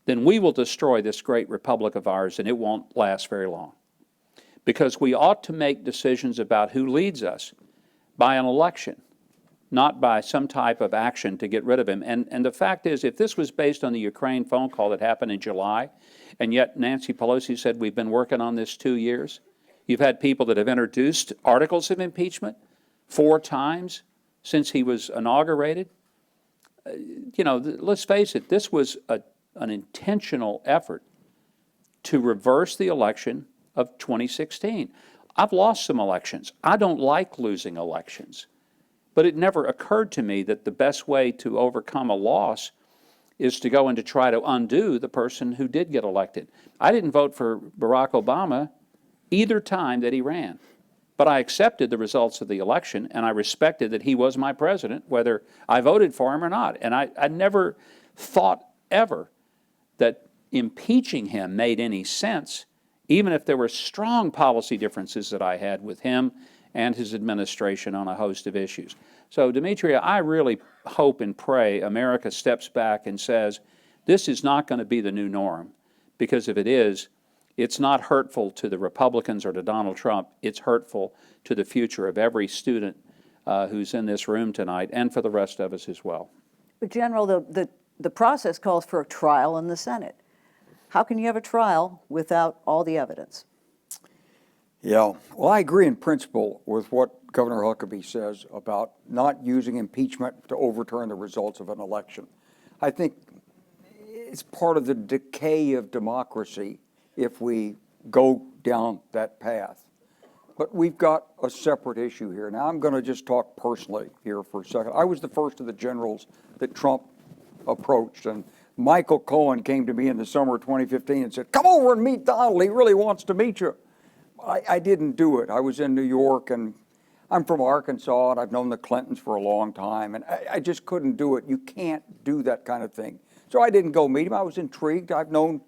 then we will destroy this great republic of ours, and it won't last very long. Because we ought to make decisions about who leads us by an election, not by some type of action to get rid of him. And the fact is, if this was based on the Ukraine phone call that happened in July, and yet Nancy Pelosi said we've been working on this 2 years, you've had people that have introduced articles of impeachment 4 times since he was inaugurated. You know, let's face it, this was an intentional effort to reverse the election of 2016. I've lost some elections. I don't like losing elections. But it never occurred to me that the best way to overcome a loss is to go and to try to undo the person who did get elected. I didn't vote for Barack Obama either time that he ran. But I accepted the results of the election, and I respected that he was my president, whether I voted for him or not. And I never thought ever that impeaching him made any sense, even if there were strong policy differences that I had with him and his administration on a host of issues. So, Demetria, I really hope and pray America steps back and says, this is not going to be the new norm, because if it is, it's not hurtful to the Republicans or to Donald Trump. It's hurtful to the future of every student who's in this room tonight, and for the rest of us as well. But General, the process calls for a trial in the Senate. How can you have a trial without all the evidence? Yeah, well, I agree in principle with what Governor Huckabee says about not using impeachment to overturn the results of an election. I think it's part of the decay of democracy if we go down that path. But we've got a separate issue here. Now, I'm going to just talk personally here for a second. I was the first of the generals that Trump approached, and Michael Cohen came to me in the summer of 2015 and said, come over and meet Donald. He really wants to meet you. I didn't do it. I was in New York, and I'm from Arkansas, and I've known the Clintons for a long time, and I just couldn't do it. You can't do that kind of thing. So I didn't go meet him. I was intrigued. I've known,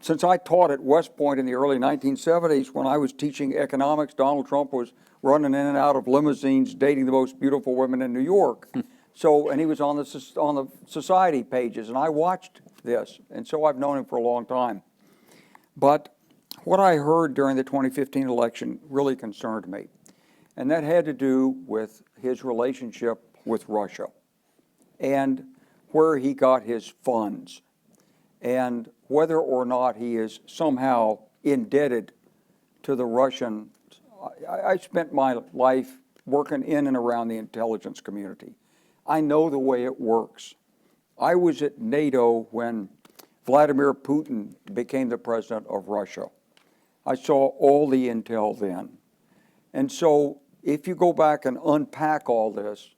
since I taught at West Point in the early 1970s, when I was teaching economics, Donald Trump was running in and out of limousines, dating the most beautiful women in New York. So, and he was on the society pages, and I watched this, and so I've known him for a long time. But what I heard during the 2015 election really concerned me, and that had to do with his relationship with Russia and where he got his funds and whether or not he is somehow indebted to the Russian. I spent my life working in and around the intelligence community. I know the way it works. I was at NATO when Vladimir Putin became the president of Russia. I saw all the intel then. And so if you go back and unpack all this,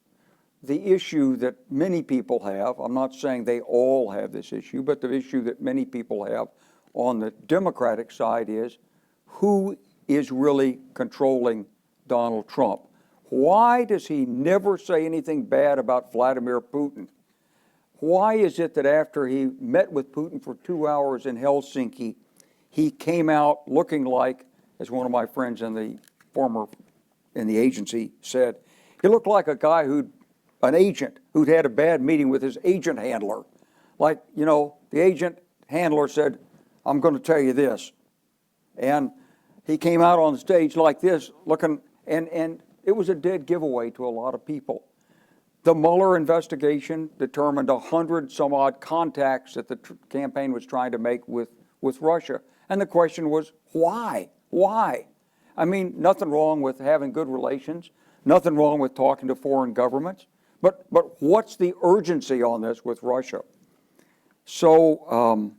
the issue that many people have, I'm not saying they all have this issue, but the issue that many people have on the Democratic side is who is really controlling Donald Trump? Why does he never say anything bad about Vladimir Putin? Why is it that after he met with Putin for 2 hours in Helsinki, he came out looking like, as one of my friends in the agency said, he looked like a guy an agent who'd had a bad meeting with his agent handler. Like, you know, the agent handler said, I'm going to tell you this. And he came out on the stage like this, looking, and it was a dead giveaway to a lot of people. The Mueller investigation determined 100 some odd contacts that the campaign was trying to make with Russia. And the question was, why? Why? I mean, nothing wrong with having good relations, nothing wrong with talking to foreign governments, but what's the urgency on this with Russia? So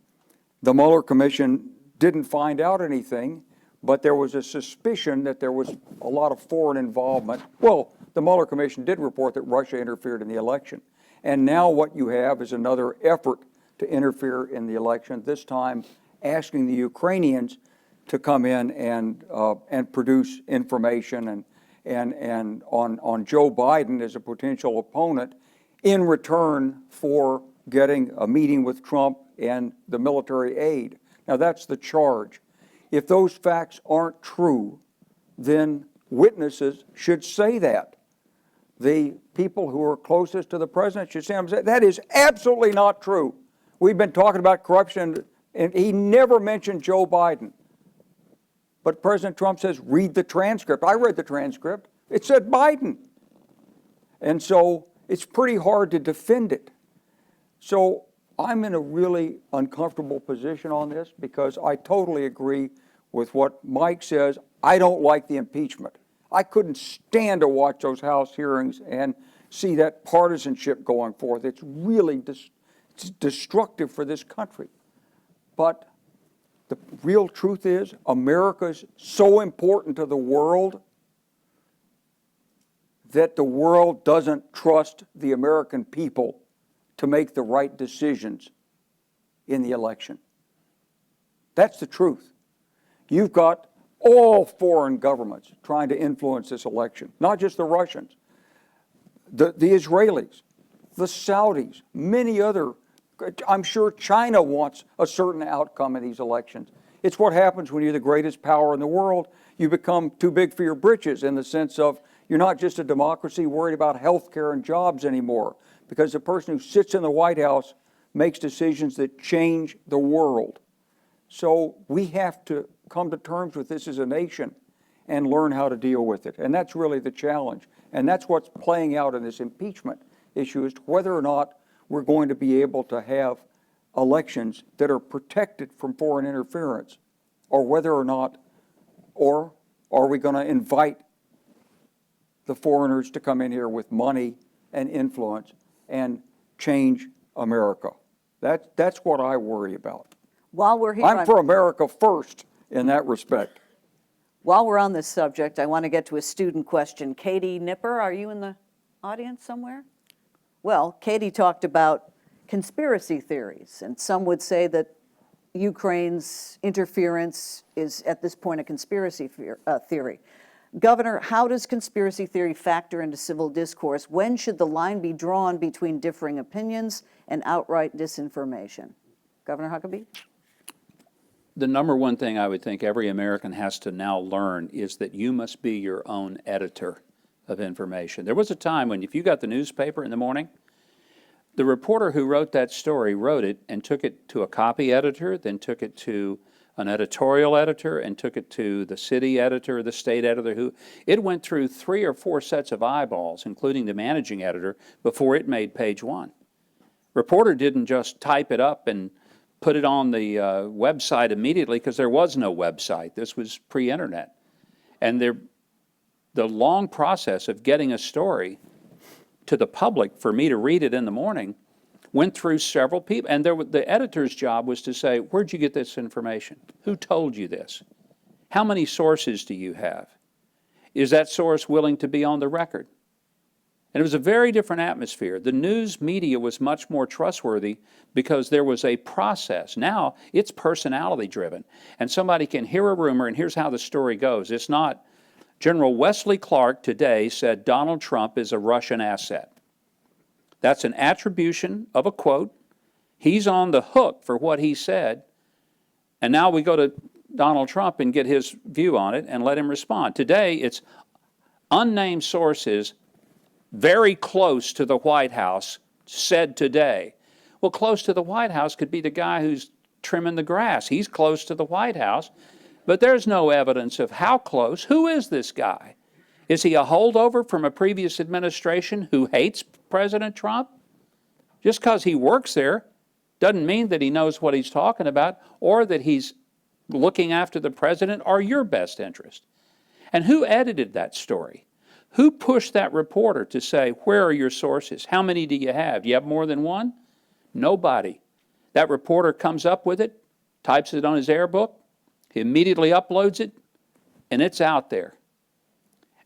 the Mueller Commission didn't find out anything, but there was a suspicion that there was a lot of foreign involvement. Well, the Mueller Commission did report that Russia interfered in the election. And now what you have is another effort to interfere in the election, this time asking the Ukrainians to come in and produce information and on Joe Biden as a potential opponent in return for getting a meeting with Trump and the military aid. Now that's the charge. If those facts aren't true, then witnesses should say that. The people who are closest to the president should say, that is absolutely not true. We've been talking about corruption, and he never mentioned Joe Biden. But President Trump says, read the transcript. I read the transcript. It said Biden. And so it's pretty hard to defend it. So I'm in a really uncomfortable position on this because I totally agree with what Mike says. I don't like the impeachment. I couldn't stand to watch those House hearings and see that partisanship going forth. It's really destructive for this country. But the real truth is America's so important to the world that the world doesn't trust the American people to make the right decisions in the election. That's the truth. You've got all foreign governments trying to influence this election, not just the Russians, the Israelis, the Saudis, many other I'm sure China wants a certain outcome in these elections. It's what happens when you're the greatest power in the world. You become too big for your britches in the sense of you're not just a democracy worried about health care and jobs anymore, because the person who sits in the White House makes decisions that change the world. So we have to come to terms with this as a nation and learn how to deal with it. And that's really the challenge. And that's what's playing out in this impeachment issue, as to whether or not we're going to be able to have elections that are protected from foreign interference, or whether or not, or are we going to invite the foreigners to come in here with money and influence and change America? That's what I worry about. While we're here, I'm for America first in that respect. while we're on this subject, I want to get to a student question. Katie Nipper, are you in the audience somewhere? Well, Katie talked about conspiracy theories, and some would say that Ukraine's interference is at this point a conspiracy theory. Governor, how does conspiracy theory factor into civil discourse? When should the line be drawn between differing opinions and outright disinformation? Governor Huckabee? The number one thing I would think every American has to now learn is that you must be your own editor of information. There was a time when if you got the newspaper in the morning, the reporter who wrote that story wrote it and took it to a copy editor, then took it to an editorial editor, and took it to the city editor, the state editor. It went through 3 or 4 sets of eyeballs, including the managing editor, before it made page 1. Reporter didn't just type it up and put it on the website immediately, because there was no website. This was pre-internet. And the long process of getting a story to the public for me to read it in the morning went through several people. And the editor's job was to say, where'd you get this information? Who told you this? How many sources do you have? Is that source willing to be on the record? And it was a very different atmosphere. The news media was much more trustworthy because there was a process. Now it's personality driven. And somebody can hear a rumor and here's how the story goes. It's not, General Wesley Clark today said Donald Trump is a Russian asset. That's an attribution of a quote. He's on the hook for what he said. And now we go to Donald Trump and get his view on it and let him respond. Today it's unnamed sources very close to the White House said today. Well, close to the White House could be the guy who's trimming the grass. He's close to the White House, but there's no evidence of how close. Who is this guy? Is he a holdover from a previous administration who hates President Trump? Just because he works there doesn't mean that he knows what he's talking about or that he's looking after the president or your best interest. And who edited that story? Who pushed that reporter to say, where are your sources? How many do you have? Do you have more than one? Nobody. That reporter comes up with it, types it on his air book, he immediately uploads it, and it's out there.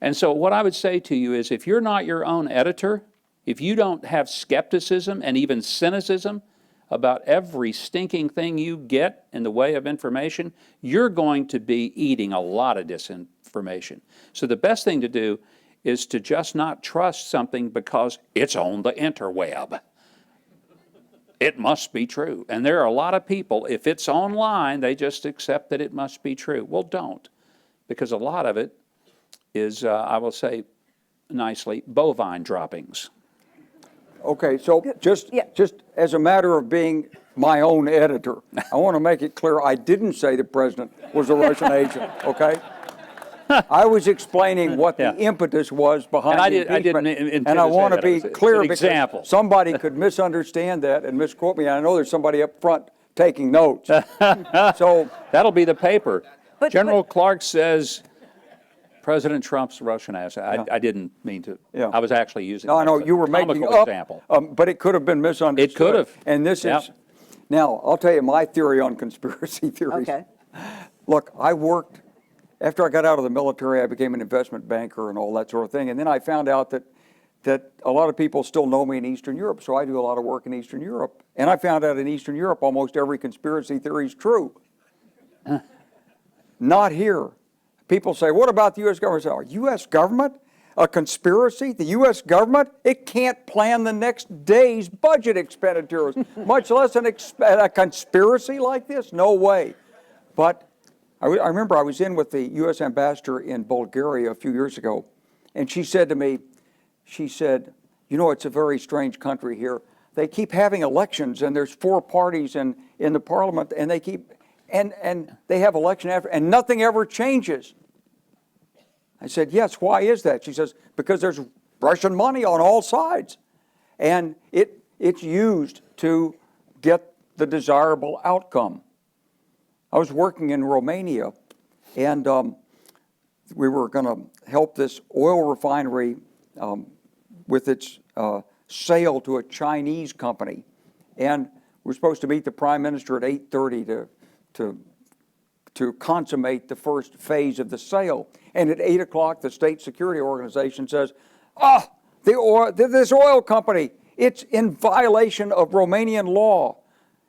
And so what I would say to you is if you're not your own editor, if you don't have skepticism and even cynicism about every stinking thing you get in the way of information, you're going to be eating a lot of disinformation. So the best thing to do is to just not trust something because it's on the interweb. It must be true. And there are a lot of people, if it's online, they just accept that it must be true. Well, don't, because a lot of it is, I will say nicely, bovine droppings. Okay, so just as a matter of being my own editor, I want to make it clear I didn't say the president was a Russian agent, okay? I was explaining what the impetus was behind the impeachment, and I want to be clear because somebody could misunderstand that and misquote me. I know there's somebody up front taking notes. So that'll be the paper. General Clark says President Trump's Russian asset. I didn't mean to. I was actually using. No, I know you were making up, example. But it could have been misunderstood. It could have. And this is now. I'll tell you my theory on conspiracy theories. Okay. Look, I worked. After I got out of the military, I became an investment banker and all that sort of thing. And then I found out that a lot of people still know me in Eastern Europe, so I do a lot of work in Eastern Europe. And I found out in Eastern Europe almost every conspiracy theory is true. Not here. People say, what about the U.S. government? I say, U.S. government? A conspiracy? The U.S. government? It can't plan the next day's budget expenditures, much less a conspiracy like this? No way. But I remember I was in with the U.S. ambassador in Bulgaria a few years ago, and she said to me, she said, you know, it's a very strange country here. They keep having elections, and there's 4 parties in the parliament, and they keep, and they have election after, and nothing ever changes. I said, yes, why is that? She says, because there's Russian money on all sides, and it's used to get the desirable outcome. I was working in Romania, and we were going to help this oil refinery with its sale to a Chinese company. And we're supposed to meet the Prime Minister at 8:30 to consummate the first phase of the sale. And at 8 o'clock, the state security organization says, this oil company, it's in violation of Romanian law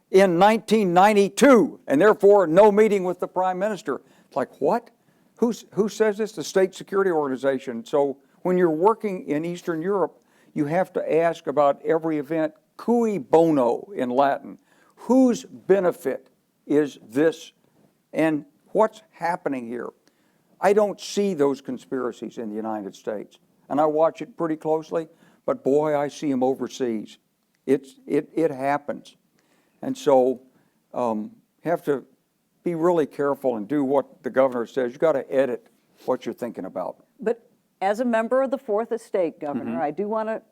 in 1992, and therefore no meeting with the Prime Minister. It's like, what? Who says this? The state security organization. So when you're working in Eastern Europe, you have to ask about every event, cui bono in Latin. Whose benefit is this, and what's happening here? I don't see those conspiracies in the United States, and I watch it pretty closely, but boy, I see them overseas. It happens. And so have to be really careful and do what the governor says. You've got to edit what you're thinking about. But as a member of the Fourth Estate, Governor, I do want to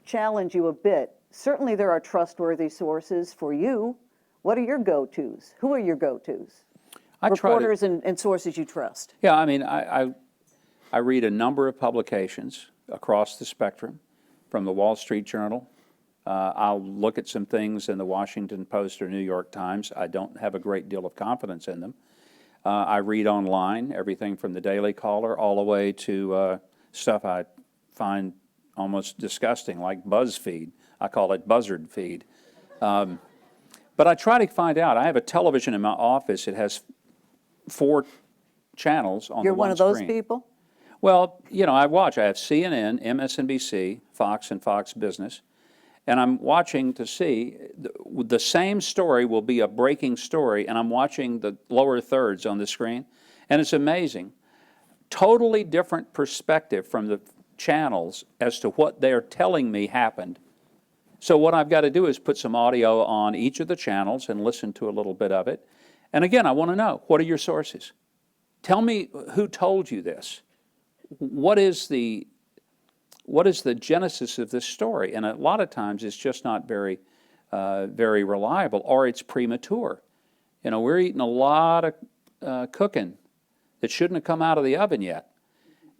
challenge you a bit. Certainly there are trustworthy sources for you. What are your go-tos? Who are your go-tos? Reporters and sources you trust. Yeah, I mean, I read a number of publications across the spectrum, from the Wall Street Journal. I'll look at some things in the Washington Post or New York Times. I don't have a great deal of confidence in them. I read online, everything from the Daily Caller all the way to stuff I find almost disgusting, like BuzzFeed. I call it Buzzard Feed. But I try to find out. I have a television in my office. It has 4 channels on You're the one of those screen. people? Well, you know, I watch. I have CNN, MSNBC, Fox, and Fox Business. And I'm watching to see, the same story will be a breaking story, and I'm watching the lower thirds on the screen, and it's amazing. Totally different perspective from the channels as to what they're telling me happened. So what I've got to do is put some audio on each of the channels and listen to a little bit of it. And again, I want to know, what are your sources? Tell me who told you this. What is the genesis of this story? And a lot of times it's just not very reliable, or it's premature. You know, we're eating a lot of cooking that shouldn't have come out of the oven yet.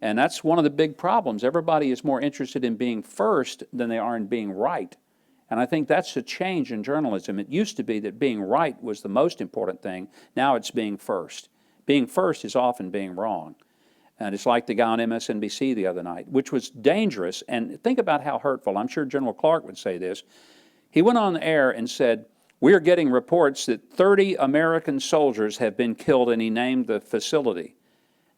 And that's one of the big problems. Everybody is more interested in being first than they are in being right. And I think that's a change in journalism. It used to be that being right was the most important thing. Now it's being first. Being first is often being wrong. And it's like the guy on MSNBC the other night, which was dangerous. And think about how hurtful. I'm sure General Clark would say this. He went on the air and said, we're getting reports that 30 American soldiers have been killed, and he named the facility.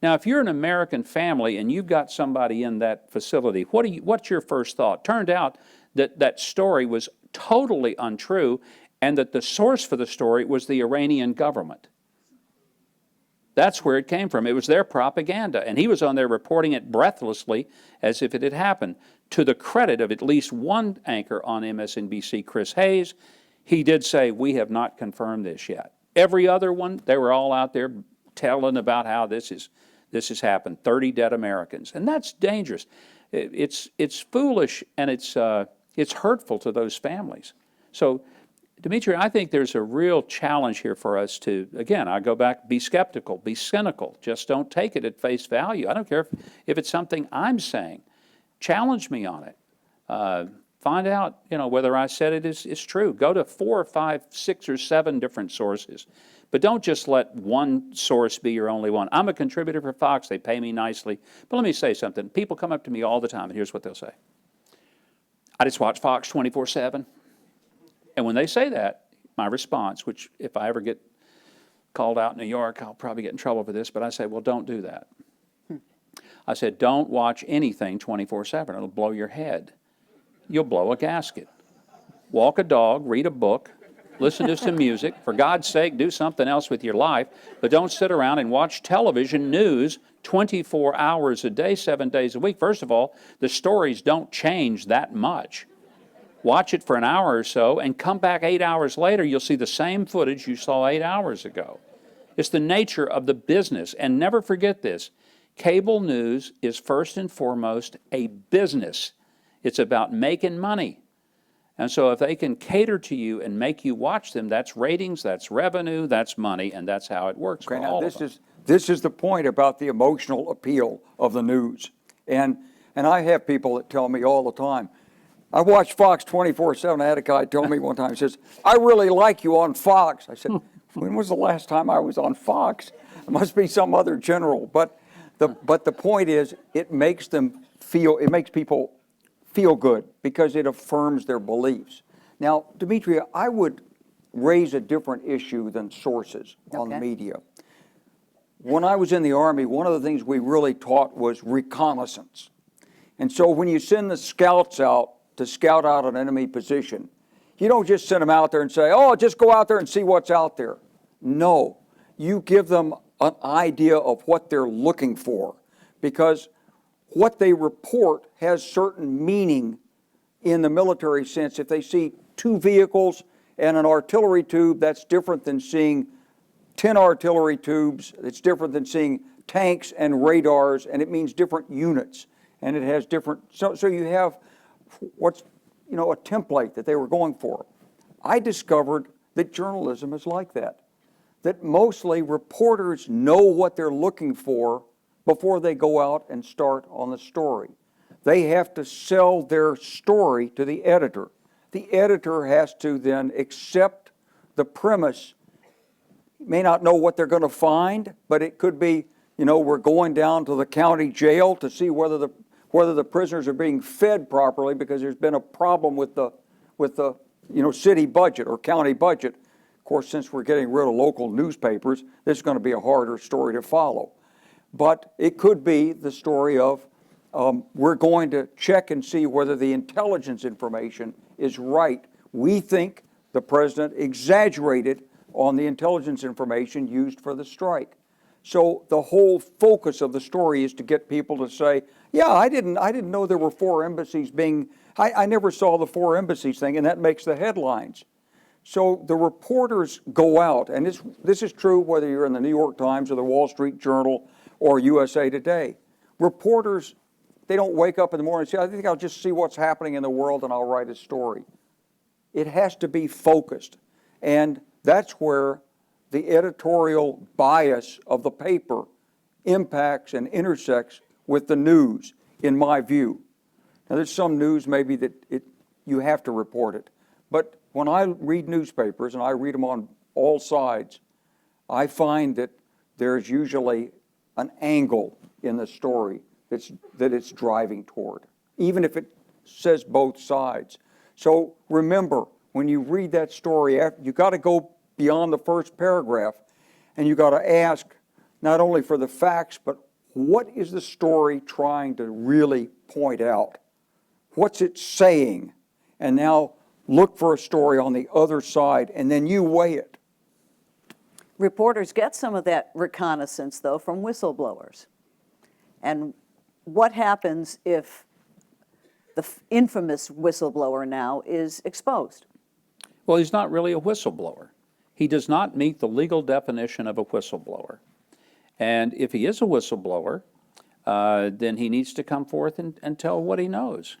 Now, if you're an American family and you've got somebody in that facility, what's your first thought? Turned out that that story was totally untrue, and that the source for the story was the Iranian government. That's where it came from. It was their propaganda, and he was on there reporting it breathlessly as if it had happened. To the credit of at least one anchor on MSNBC, Chris Hayes, he did say, we have not confirmed this yet. Every other one, they were all out there telling about how this has happened, 30 dead Americans. And that's dangerous. It's foolish, and it's hurtful to those families. So, Dimitri, I think there's a real challenge here for us to, again, I go back, be skeptical, be cynical. Just don't take it at face value. I don't care if it's something I'm saying. Challenge me on it. Find out, whether I said it is true. Go to 4 or 5, 6 or 7 different sources. But don't just let one source be your only one. I'm a contributor for Fox. They pay me nicely. But let me say something. People come up to me all the time, and here's what they'll say. I just watch Fox 24/7. And when they say that, my response, which if I ever get called out in New York, I'll probably get in trouble for this, but I say, well, don't do that. I said, don't watch anything 24/7. It'll blow your head. You'll blow a gasket. Walk a dog, read a book, listen to some music. For God's sake, do something else with your life, but don't sit around and watch television news 24 hours a day, 7 days a week. First of all, the stories don't change that much. Watch it for an hour or so and come back 8 hours later, you'll see the same footage you saw 8 hours ago. It's the nature of the business, and never forget this. Cable news is first and foremost a business. It's about making money. And so if they can cater to you and make you watch them, that's ratings, that's revenue, that's money, and that's how it works for all of them. This is the point about the emotional appeal of the news. And I have people that tell me all the time, I watch Fox 24/7. I had a guy tell me one time, he says, I really like you on Fox. I said, when was the last time I was on Fox? It must be some other general. But the point is, it makes people feel good because it affirms their beliefs. Now, Demetria, I would raise a different issue than sources on the media. When I was in the Army, one of the things we really taught was reconnaissance. And so when you send the scouts out to scout out an enemy position, you don't just send them out there and say, oh, just go out there and see what's out there. No, you give them an idea of what they're looking for, because what they report has certain meaning in the military sense. If they see 2 vehicles and an artillery tube, that's different than seeing 10 artillery tubes. It's different than seeing tanks and radars, and it means different units. And it has different, so you have what's, a template that they were going for. I discovered that journalism is like that mostly reporters know what they're looking for before they go out and start on the story. They have to sell their story to the editor. The editor has to then accept the premise. May not know what they're going to find, but it could be, we're going down to the county jail to see whether the prisoners are being fed properly because there's been a problem with the city budget or county budget. Of course, since we're getting rid of local newspapers, this is going to be a harder story to follow. But it could be the story of we're going to check and see whether the intelligence information is right. We think the president exaggerated on the intelligence information used for the strike. So the whole focus of the story is to get people to say, yeah, I didn't know there were 4 embassies I never saw the 4 embassies thing, and that makes the headlines. So the reporters go out, and this is true whether you're in the New York Times or the Wall Street Journal or USA Today. Reporters, they don't wake up in the morning and say, I think I'll just see what's happening in the world and I'll write a story. It has to be focused. And that's where the editorial bias of the paper impacts and intersects with the news, in my view. Now, there's some news maybe that you have to report it. But when I read newspapers, and I read them on all sides, I find that there's usually an angle in the story that it's driving toward, even if it says both sides. So remember, when you read that story, you got to go beyond the first paragraph, and you got to ask not only for the facts, but what is the story trying to really point out? What's it saying? And now look for a story on the other side, and then you weigh it. Reporters get some of that reconnaissance, though, from whistleblowers. And what happens if the infamous whistleblower now is exposed? Well, he's not really a whistleblower. He does not meet the legal definition of a whistleblower. And if he is a whistleblower, then he needs to come forth and tell what he knows.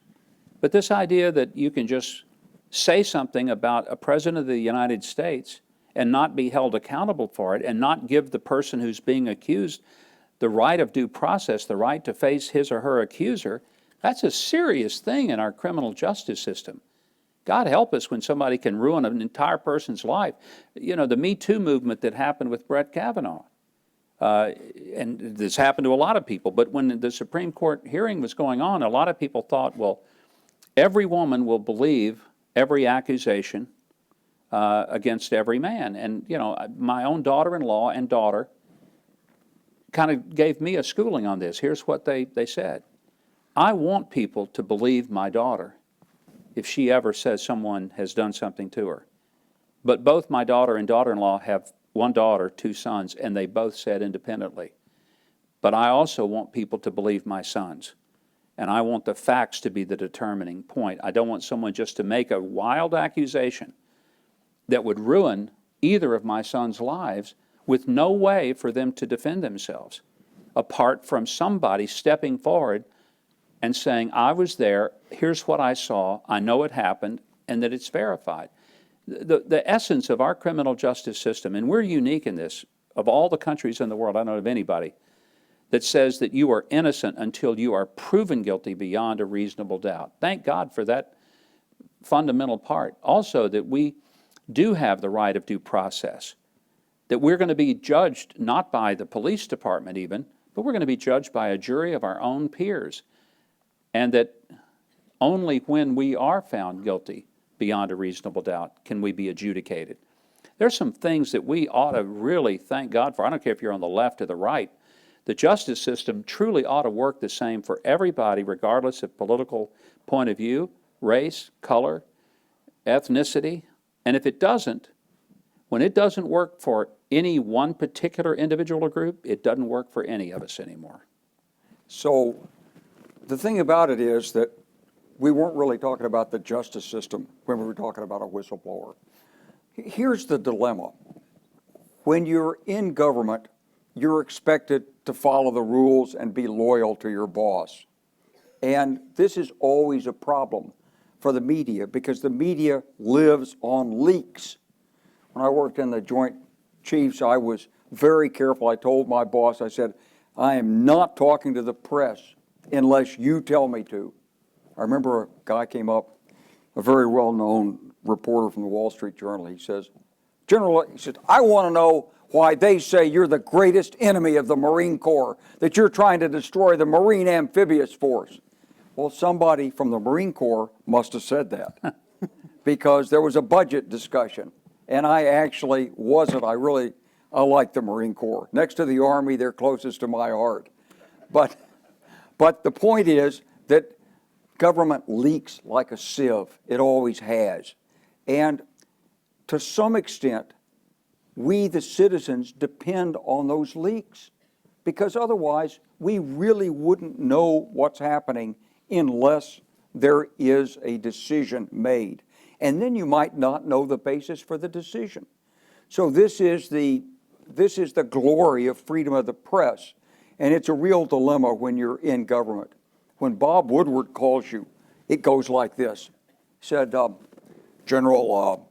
But this idea that you can just say something about a president of the United States and not be held accountable for it, and not give the person who's being accused the right of due process, the right to face his or her accuser, that's a serious thing in our criminal justice system. God help us when somebody can ruin an entire person's life. The Me Too movement that happened with Brett Kavanaugh, and this happened to a lot of people, but when the Supreme Court hearing was going on, a lot of people thought, well, every woman will believe every accusation against every man. And, my own daughter-in-law and daughter kind of gave me a schooling on this. Here's what they said. I want people to believe my daughter if she ever says someone has done something to her. But both my daughter and daughter-in-law have one daughter, two sons, and they both said independently. But I also want people to believe my sons. And I want the facts to be the determining point. I don't want someone just to make a wild accusation that would ruin either of my sons' lives with no way for them to defend themselves, apart from somebody stepping forward and saying, I was there, here's what I saw, I know it happened, and that it's verified. The essence of our criminal justice system, and we're unique in this, of all the countries in the world, I don't know of anybody that says that you are innocent until you are proven guilty beyond a reasonable doubt. Thank God for that fundamental part. Also, that we do have the right of due process, that we're going to be judged not by the police department even, but we're going to be judged by a jury of our own peers, and that only when we are found guilty beyond a reasonable doubt can we be adjudicated. There's some things that we ought to really thank God for. I don't care if you're on the left or the right. The justice system truly ought to work the same for everybody, regardless of political point of view, race, color, ethnicity. And if it doesn't, when it doesn't work for any one particular individual or group, it doesn't work for any of us anymore. So the thing about it is that we weren't really talking about the justice system when we were talking about a whistleblower. Here's the dilemma. When you're in government, you're expected to follow the rules and be loyal to your boss. And this is always a problem for the media because the media lives on leaks. When I worked in the Joint Chiefs, I was very careful. I told my boss, I said, I am not talking to the press unless you tell me to. I remember a guy came up, a very well-known reporter from the Wall Street Journal. He says, General, he said, I want to know why they say you're the greatest enemy of the Marine Corps, that you're trying to destroy the Marine Amphibious Force. Well, somebody from the Marine Corps must have said that because there was a budget discussion, and I actually wasn't. I like the Marine Corps. Next to the Army, they're closest to my heart. But the point is that government leaks like a sieve. It always has. And to some extent, we, the citizens, depend on those leaks because otherwise we really wouldn't know what's happening unless there is a decision made. And then you might not know the basis for the decision. So this is the glory of freedom of the press, and it's a real dilemma when you're in government. When Bob Woodward calls you, it goes like this. He said, General,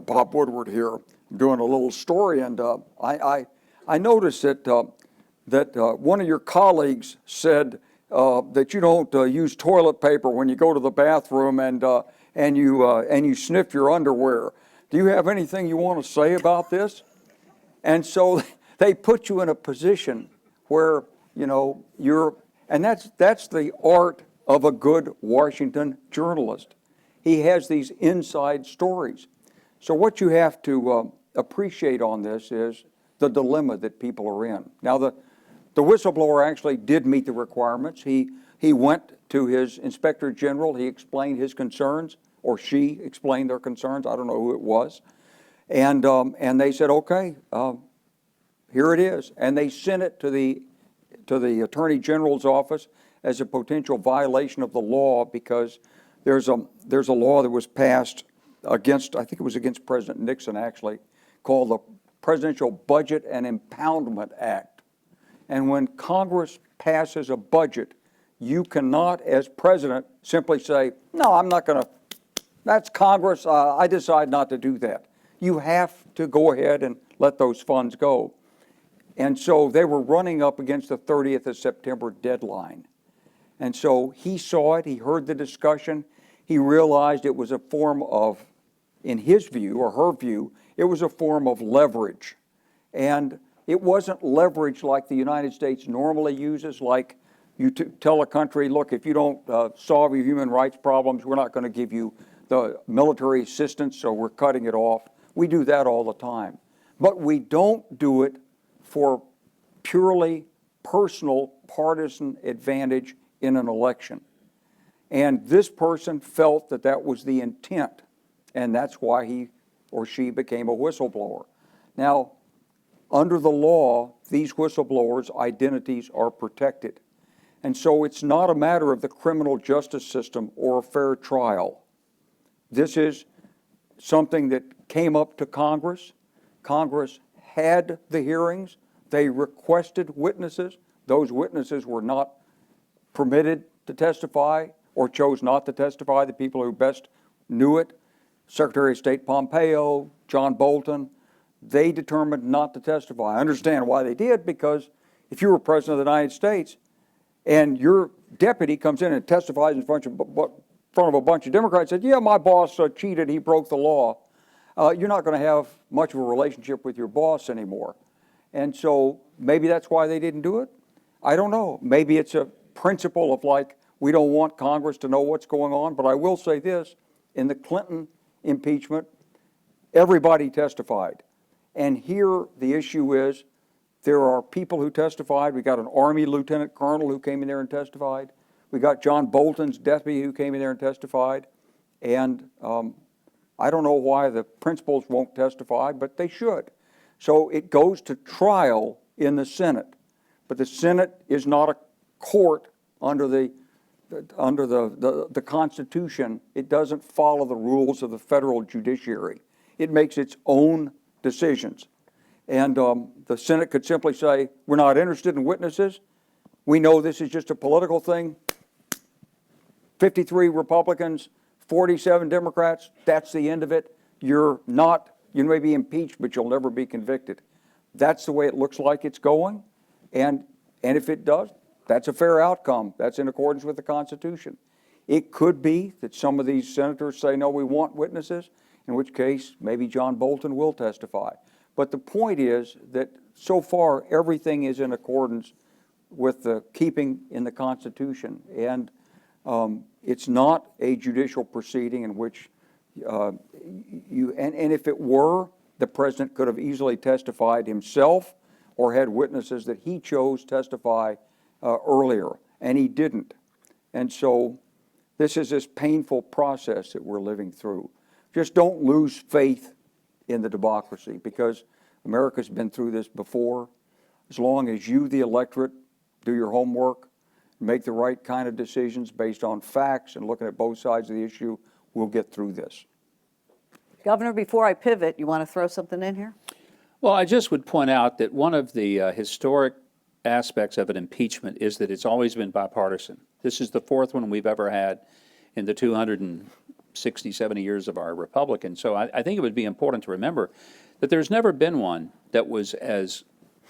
Bob Woodward here. I'm doing a little story, and I noticed that one of your colleagues said that you don't use toilet paper when you go to the bathroom, and you sniff your underwear. Do you have anything you want to say about this? And so they put you in a position where and that's the art of a good Washington journalist. He has these inside stories. So what you have to appreciate on this is the dilemma that people are in. Now, the whistleblower actually did meet the requirements. He went to his inspector general. He explained his concerns, or she explained their concerns. I don't know who it was. And they said, okay, here it is. And they sent it to the Attorney General's office as a potential violation of the law because there's a law that was passed against, I think it was against President Nixon actually, called the Presidential Budget and Impoundment Act. And when Congress passes a budget, you cannot, as president, simply say, no, I'm not going to, that's Congress, I decide not to do that. You have to go ahead and let those funds go. And so they were running up against the 30th of September deadline. And so he saw it, he heard the discussion, he realized it was a form of, in his view or her view, it was a form of leverage. And it wasn't leverage like the United States normally uses, like you tell a country, look, if you don't solve your human rights problems, we're not going to give you the military assistance, so we're cutting it off. We do that all the time. But we don't do it for purely personal partisan advantage in an election. And this person felt that that was the intent, and that's why he or she became a whistleblower. Now, under the law, these whistleblowers' identities are protected. And so it's not a matter of the criminal justice system or a fair trial. This is something that came up to Congress. Congress had the hearings. They requested witnesses. Those witnesses were not permitted to testify or chose not to testify, the people who best knew it. Secretary of State Pompeo, John Bolton, they determined not to testify. I understand why they did, because if you were President of the United States and your deputy comes in and testifies in front of a bunch of Democrats and said, yeah, my boss cheated, he broke the law, you're not going to have much of a relationship with your boss anymore. And so maybe that's why they didn't do it. I don't know. Maybe it's a principle of like, we don't want Congress to know what's going on. But I will say this, in the Clinton impeachment, everybody testified. And here the issue is, there are people who testified. We got an Army lieutenant colonel who came in there and testified. We got John Bolton's deputy who came in there and testified. And I don't know why the principals won't testify, but they should. So it goes to trial in the Senate. But the Senate is not a court under the Constitution. It doesn't follow the rules of the federal judiciary. It makes its own decisions. And the Senate could simply say, we're not interested in witnesses. We know this is just a political thing. 53 Republicans, 47 Democrats, that's the end of it. You may be impeached, but you'll never be convicted. That's the way it looks like it's going. And if it does, that's a fair outcome. That's in accordance with the Constitution. It could be that some of these senators say, no, we want witnesses, in which case maybe John Bolton will testify. But the point is that so far everything is in accordance with the keeping in the Constitution. And it's not a judicial proceeding in which and if it were, the president could have easily testified himself or had witnesses that he chose testify earlier, and he didn't. And so this is this painful process that we're living through. Just don't lose faith in the democracy, because America's been through this before. As long as you, the electorate, do your homework, make the right kind of decisions based on facts and looking at both sides of the issue, we'll get through this. Governor, before I pivot, you want to throw something in here? Well, I just would point out that one of the historic aspects of an impeachment is that it's always been bipartisan. This is the fourth one we've ever had in the 260, 70 years of our republic. And so I think it would be important to remember that there's never been one that was as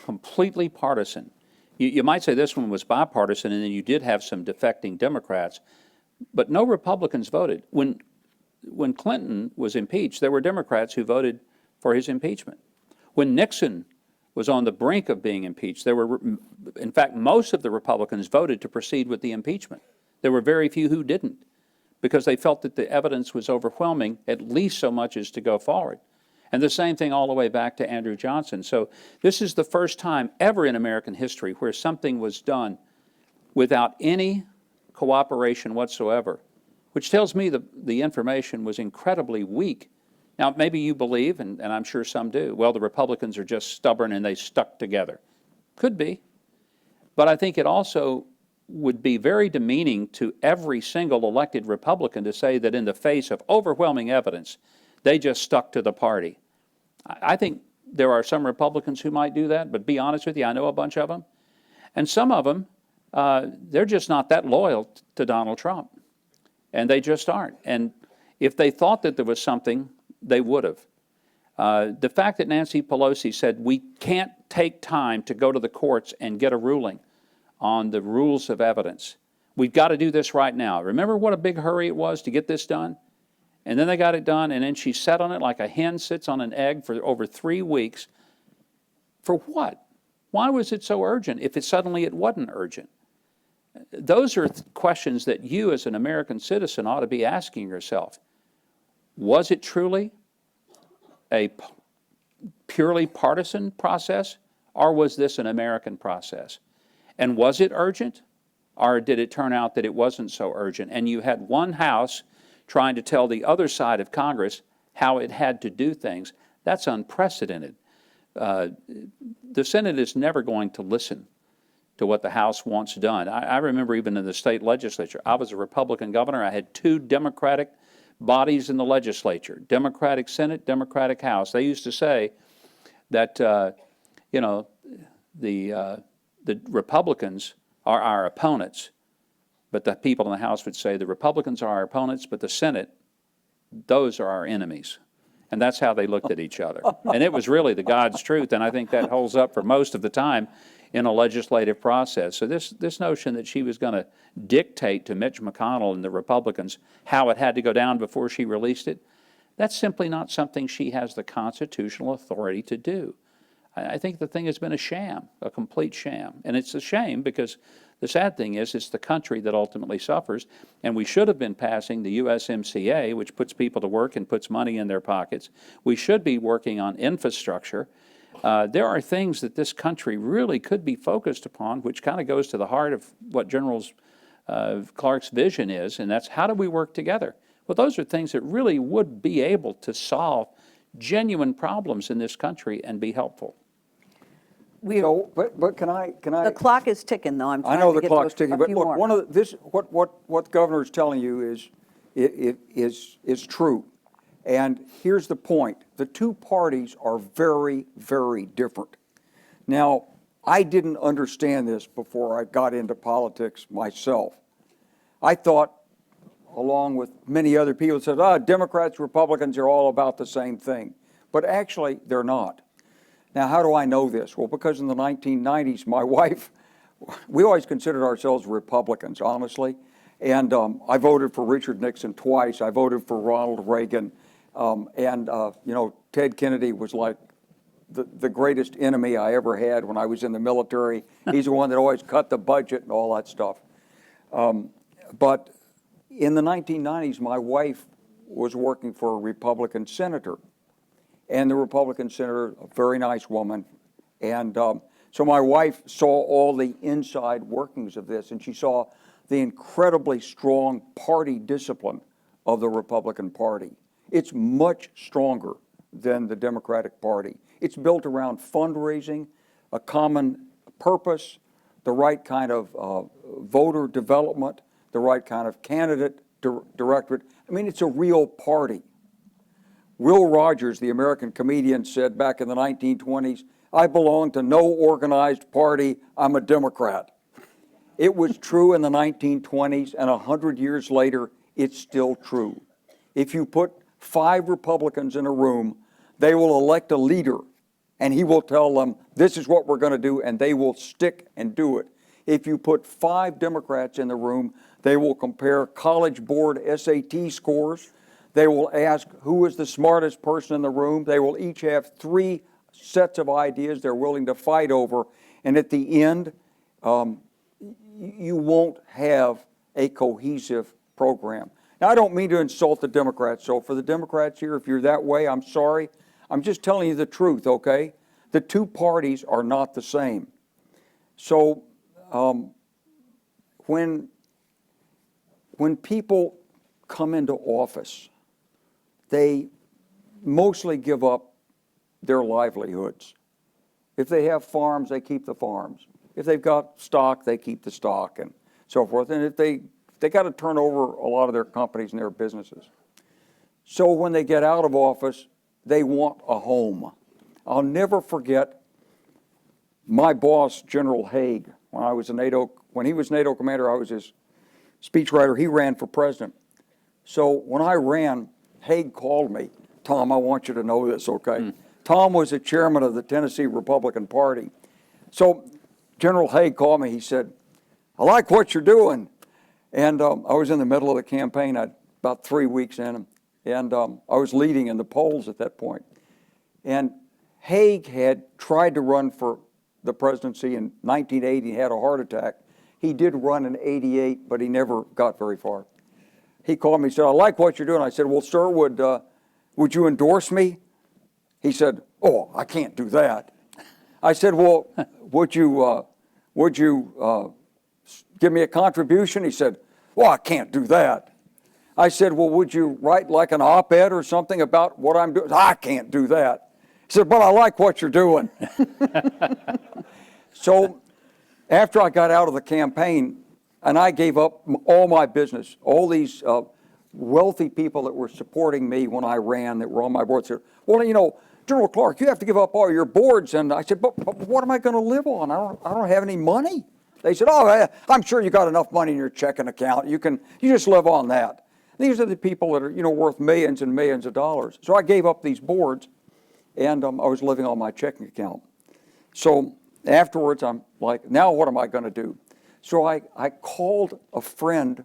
completely partisan. You might say this one was bipartisan, and then you did have some defecting Democrats, but no Republicans voted. When Clinton was impeached, there were Democrats who voted for his impeachment. When Nixon was on the brink of being impeached, in fact, most of the Republicans voted to proceed with the impeachment. There were very few who didn't, because they felt that the evidence was overwhelming, at least so much as to go forward. And the same thing all the way back to Andrew Johnson. So this is the first time ever in American history where something was done without any cooperation whatsoever, which tells me the information was incredibly weak. Now, maybe you believe, and I'm sure some do, well, the Republicans are just stubborn and they stuck together. Could be. But I think it also would be very demeaning to every single elected Republican to say that in the face of overwhelming evidence, they just stuck to the party. I think there are some Republicans who might do that, but be honest with you, I know a bunch of them. And some of them, they're just not that loyal to Donald Trump. And they just aren't. And if they thought that there was something, they would have. The fact that Nancy Pelosi said we can't take time to go to the courts and get a ruling on the rules of evidence. We've got to do this right now. Remember what a big hurry it was to get this done? And then they got it done, and then she sat on it like a hen sits on an egg for over 3 weeks. For what? Why was it so urgent if suddenly it wasn't urgent? Those are questions that you as an American citizen ought to be asking yourself. Was it truly a purely partisan process, Or was this an American process? And was it urgent? Or did it turn out that it wasn't so urgent? And you had one House trying to tell the other side of Congress how it had to do things. That's unprecedented. The Senate is never going to listen to what the House wants done. I remember even in the state legislature, I was a Republican governor. I had two Democratic bodies in the legislature, Democratic Senate, Democratic House. They used to say that, the Republicans are our opponents, but the people in the House would say the Republicans are our opponents, but the Senate, those are our enemies. And that's how they looked at each other. And it was really the God's truth, and I think that holds up for most of the time in a legislative process. So this notion that she was going to dictate to Mitch McConnell and the Republicans how it had to go down before she released it, that's simply not something she has the constitutional authority to do. I think the thing has been a sham, a complete sham. And it's a shame because the sad thing is it's the country that ultimately suffers, and we should have been passing the USMCA, which puts people to work and puts money in their pockets. We should be working on infrastructure. There are things that this country really could be focused upon, which kind of goes to the heart of what General Clark's vision is, and that's how do we work together? Well, those are things that really would be able to solve genuine problems in this country and be helpful. So, but can I? The clock is ticking, though. I'm I trying know to the get clock's to a ticking, but few look, more. one of the, what the governor is telling you is true. And here's the point. The two parties are very, very different. Now, I didn't understand this before I got into politics myself. I thought, along with many other people, said, Democrats, Republicans are all about the same thing. But actually, they're not. Now, how do I know this? Well, because in the 1990s, my wife, we always considered ourselves Republicans, honestly. And I voted for Richard Nixon twice. I voted for Ronald Reagan. Ted Kennedy was like the greatest enemy I ever had when I was in the military. He's the one that always cut the budget and all that stuff. But in the 1990s, my wife was working for a Republican senator. And the Republican senator, a very nice woman. And so my wife saw all the inside workings of this, and she saw the incredibly strong party discipline of the Republican Party. It's much stronger than the Democratic Party. It's built around fundraising, a common purpose, the right kind of voter development, the right kind of candidate directorate. I mean, it's a real party. Will Rogers, the American comedian, said back in the 1920s, I belong to no organized party, I'm a Democrat. It was true in the 1920s, and 100 years later, it's still true. If you put 5 Republicans in a room, they will elect a leader, and he will tell them, this is what we're going to do, and they will stick and do it. If you put 5 Democrats in the room, they will compare College Board SAT scores. They will ask who is the smartest person in the room. They will each have 3 sets of ideas they're willing to fight over. And at the end, you won't have a cohesive program. Now, I don't mean to insult the Democrats. So for the Democrats here, if you're that way, I'm sorry. I'm just telling you the truth, okay? The two parties are not the same. So when people come into office, they mostly give up their livelihoods. If they have farms, they keep the farms. If they've got stock, they keep the stock and so forth. And if they got to turn over a lot of their companies and their businesses. So when they get out of office, they want a home. I'll never forget my boss, General Haig, when he was NATO commander, I was his speechwriter. He ran for president. So when I ran, Haig called me. Tom, I want you to know this, okay? Tom was the chairman of the Tennessee Republican Party. So General Haig called me. He said, I like what you're doing. And I was in the middle of the campaign. I'd about 3 weeks in, and I was leading in the polls at that point. And Haig had tried to run for the presidency in 1980. He had a heart attack. He did run in 88, but he never got very far. He called me and said, I like what you're doing. I said, well, sir, would you endorse me? He said, oh, I can't do that. I said, well, would you give me a contribution? He said, well, I can't do that. I said, well, would you write like an op-ed or something about what I'm doing? I can't do that. He said, but I like what you're doing. So after I got out of the campaign, and I gave up all my business, all these wealthy people that were supporting me when I ran, that were on my board, said, well, you know, General Clark, you have to give up all your boards. And I said, but what am I going to live on? I don't have any money. They said, oh, I'm sure you got enough money in your checking account. You just live on that. These are the people that are, you know, worth millions and millions of dollars. So I gave up these boards, and I was living on my checking account. So afterwards, I'm like, now what am I going to do? So I called a friend.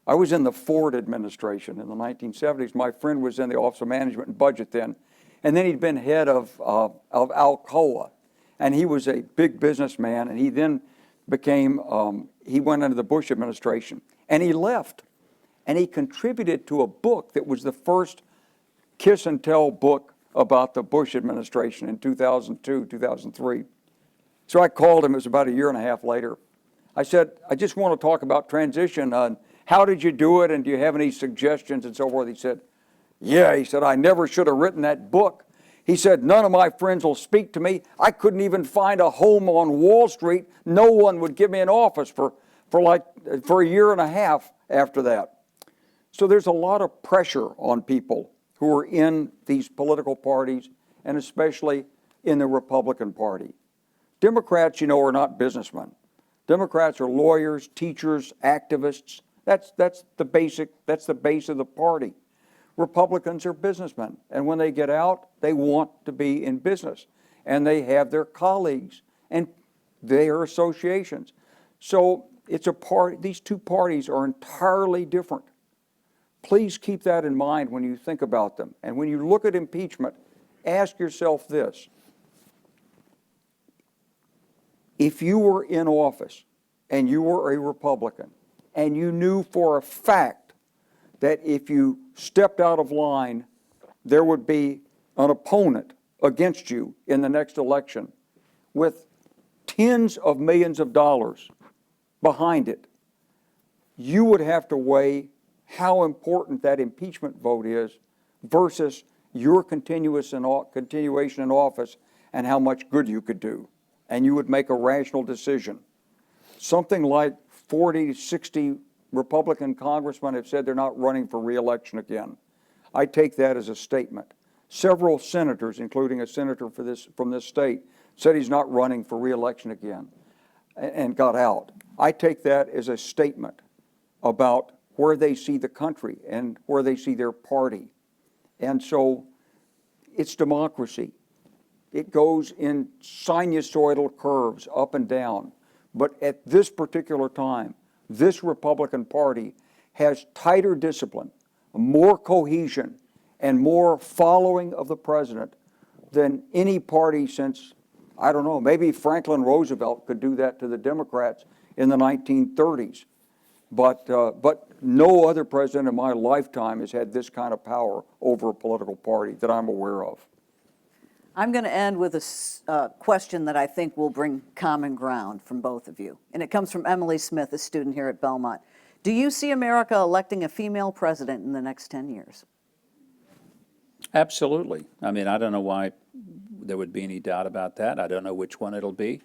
I was in the Ford administration in the 1970s. My friend was in the Office of Management and Budget then. And then he'd been head of Alcoa. And he was a big businessman. And he then became, he went into the Bush administration. And he left. And he contributed to a book that was the first kiss and tell book about the Bush administration in 2002, 2003. So I called him. It was about a year and a half later. I said, I just want to talk about transition. How did you do it? And do you have any suggestions and so forth? He said, yeah. He said, I never should have written that book. He said, none of my friends will speak to me. I couldn't even find a home on Wall Street. No one would give me an office for a year and a half after that. So there's a lot of pressure on people who are in these political parties, and especially in the Republican Party. Democrats, you know, are not businessmen. Democrats are lawyers, teachers, activists. That's the base of the party. Republicans are businessmen, and when they get out, they want to be in business, and they have their colleagues and their associations. So it's a party. These two parties are entirely different. Please keep that in mind when you think about them. And when you look at impeachment, ask yourself this. If you were in office and you were a Republican and you knew for a fact that if you stepped out of line, there would be an opponent against you in the next election with tens of millions of dollars behind it, you would have to weigh how important that impeachment vote is versus your continuation in office and how much good you could do. And you would make a rational decision. Something like 40 to 60 Republican congressmen have said they're not running for re-election again. I take that as a statement. Several senators, including a senator from this state, said he's not running for re-election again and got out. I take that as a statement about where they see the country and where they see their party. And so it's democracy. It goes in sinusoidal curves up and down. But at this particular time, this Republican Party has tighter discipline, more cohesion, and more following of the president than any party since, I don't know, maybe Franklin Roosevelt could do that to the Democrats in the 1930s. But no other president in my lifetime has had this kind of power over a political party that I'm aware of. I'm going to end with a question that I think will bring common ground from both of you. And it comes from Emily Smith, a student here at Belmont. Do you see America electing a female president in the next 10 years? Absolutely. I mean, I don't know why there would be any doubt about that. I don't know which one it'll be.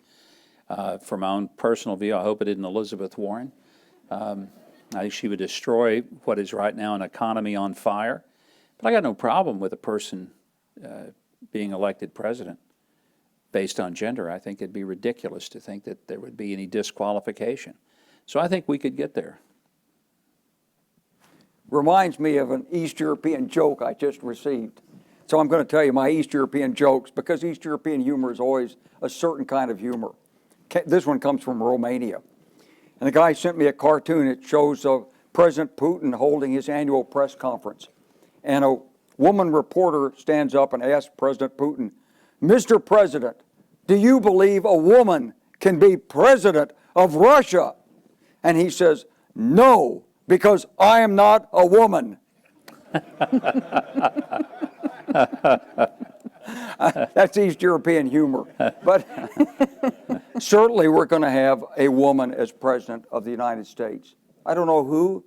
For my own personal view, I hope it isn't Elizabeth Warren. I think she would destroy what is right now an economy on fire. But I got no problem with a person being elected president based on gender. I think it'd be ridiculous to think that there would be any disqualification. So I think we could get there. Reminds me of an East European joke I just received. So I'm going to tell you my East European jokes, because East European humor is always a certain kind of humor. This one comes from Romania. And the guy sent me a cartoon. It shows President Putin holding his annual press conference. And a woman reporter stands up and asks President Putin, Mr. President, do you believe a woman can be president of Russia? And he says, no, because I am not a woman. That's East European humor. But certainly we're going to have a woman as president of the United States. I don't know who.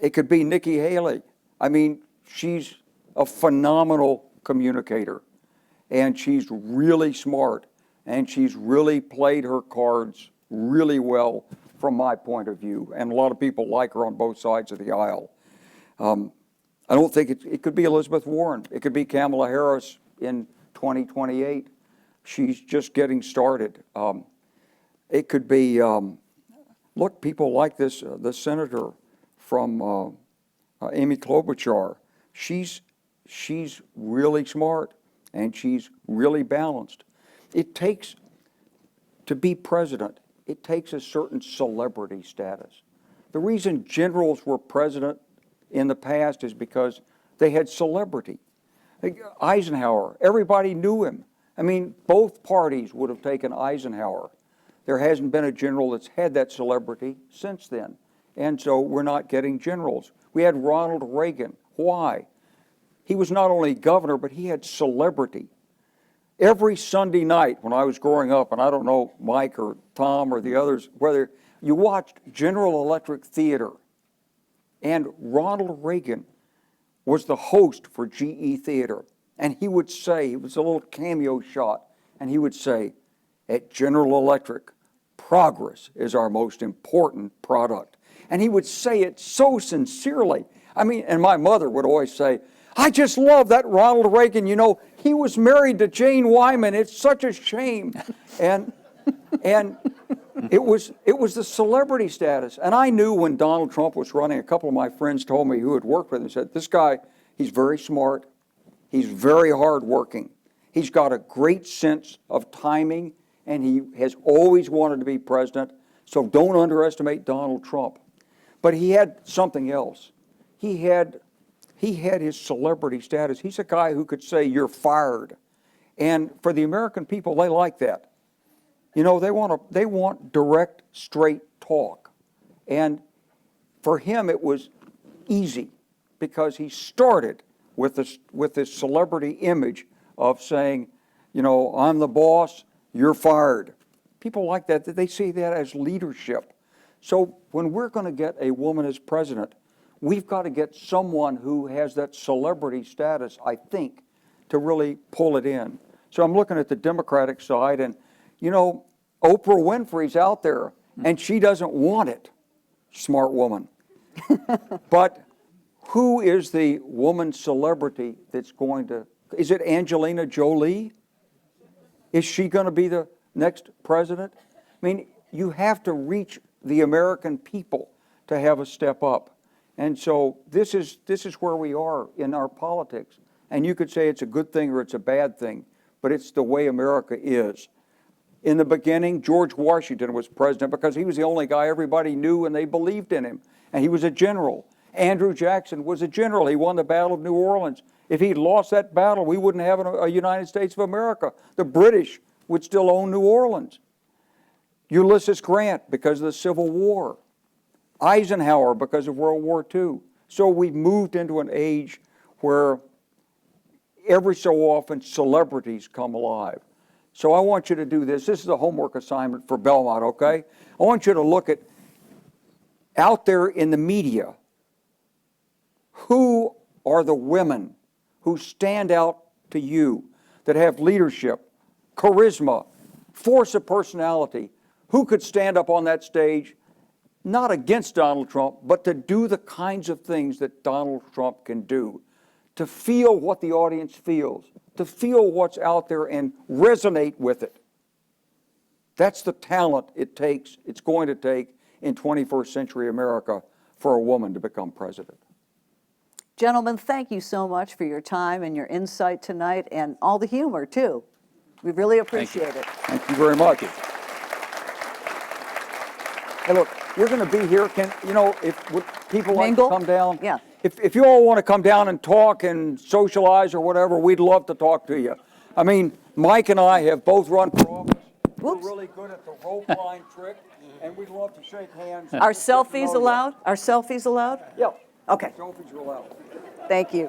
It could be Nikki Haley. I mean, she's a phenomenal communicator, and she's really smart, and she's really played her cards really well from my point of view, and a lot of people like her on both sides of the aisle. I don't think it could be Elizabeth Warren. It could be Kamala Harris in 2028. She's just getting started. It could be, look, people like this, the senator from Amy Klobuchar. She's really smart, and she's really balanced. It takes, to be president, it takes a certain celebrity status. The reason generals were president in the past is because they had celebrity. Like Eisenhower, everybody knew him. I mean, both parties would have taken Eisenhower. There hasn't been a general that's had that celebrity since then. And so we're not getting generals. We had Ronald Reagan. Why? He was not only governor, but he had celebrity. Every Sunday night when I was growing up, and I don't know Mike or Tom or the others, whether you watched General Electric Theater, and Ronald Reagan was the host for GE Theater. And he would say, it was a little cameo shot, and he would say, at General Electric, progress is our most important product. And he would say it so sincerely. I mean, and my mother would always say, I just love that Ronald Reagan. You know, he was married to Jane Wyman. It's such a shame. And it was the celebrity status. And I knew when Donald Trump was running, a couple of my friends told me who had worked with him, said, this guy, he's very smart. He's very hardworking. He's got a great sense of timing, and he has always wanted to be president. So don't underestimate Donald Trump. But he had something else. He had his celebrity status. He's a guy who could say, you're fired. And for the American people, they like that. You know, they want direct, straight talk. And for him, it was easy because he started with this celebrity image of saying, you know, I'm the boss, you're fired. People like that, they see that as leadership. So when we're going to get a woman as president, we've got to get someone who has that celebrity status, I think, to really pull it in. So I'm looking at the Democratic side, and, you know, Oprah Winfrey's out there, and she doesn't want it. Smart woman. But who is the woman celebrity that's going to, is it Angelina Jolie? Is she going to be the next president? I mean, you have to reach the American people to have a step up. And so this is where we are in our politics. And you could say it's a good thing or it's a bad thing, but it's the way America is. In the beginning, George Washington was president because he was the only guy everybody knew and they believed in him. And he was a general. Andrew Jackson was a general. He won the Battle of New Orleans. If he'd lost that battle, we wouldn't have a United States of America. The British would still own New Orleans. Ulysses Grant because of the Civil War. Eisenhower because of World War II. So we've moved into an age where every so often celebrities come alive. So I want you to do this. This is a homework assignment for Belmont, okay? I want you to look at, out there in the media, who are the women who stand out to you, that have leadership, charisma, force of personality, who could stand up on that stage, not against Donald Trump, but to do the kinds of things that Donald Trump can do, to feel what the audience feels, to feel what's out there and resonate with it. That's the talent it's going to take in 21st century America for a woman to become president. Gentlemen, thank you so much for your time and your insight tonight and all the humor, too. We really appreciate it. Thank you very much. Hey, look, we're going to be here. If would people like Mingle? to come down? Yeah. If you all want to come down and talk and socialize or whatever, we'd love to talk to you. I mean, Mike and I have both run for office. Whoops. We're really good at the rope line trick, and we'd love to shake hands. Are selfies allowed? Are selfies allowed? Yeah. Okay, Selfies are allowed. thank you.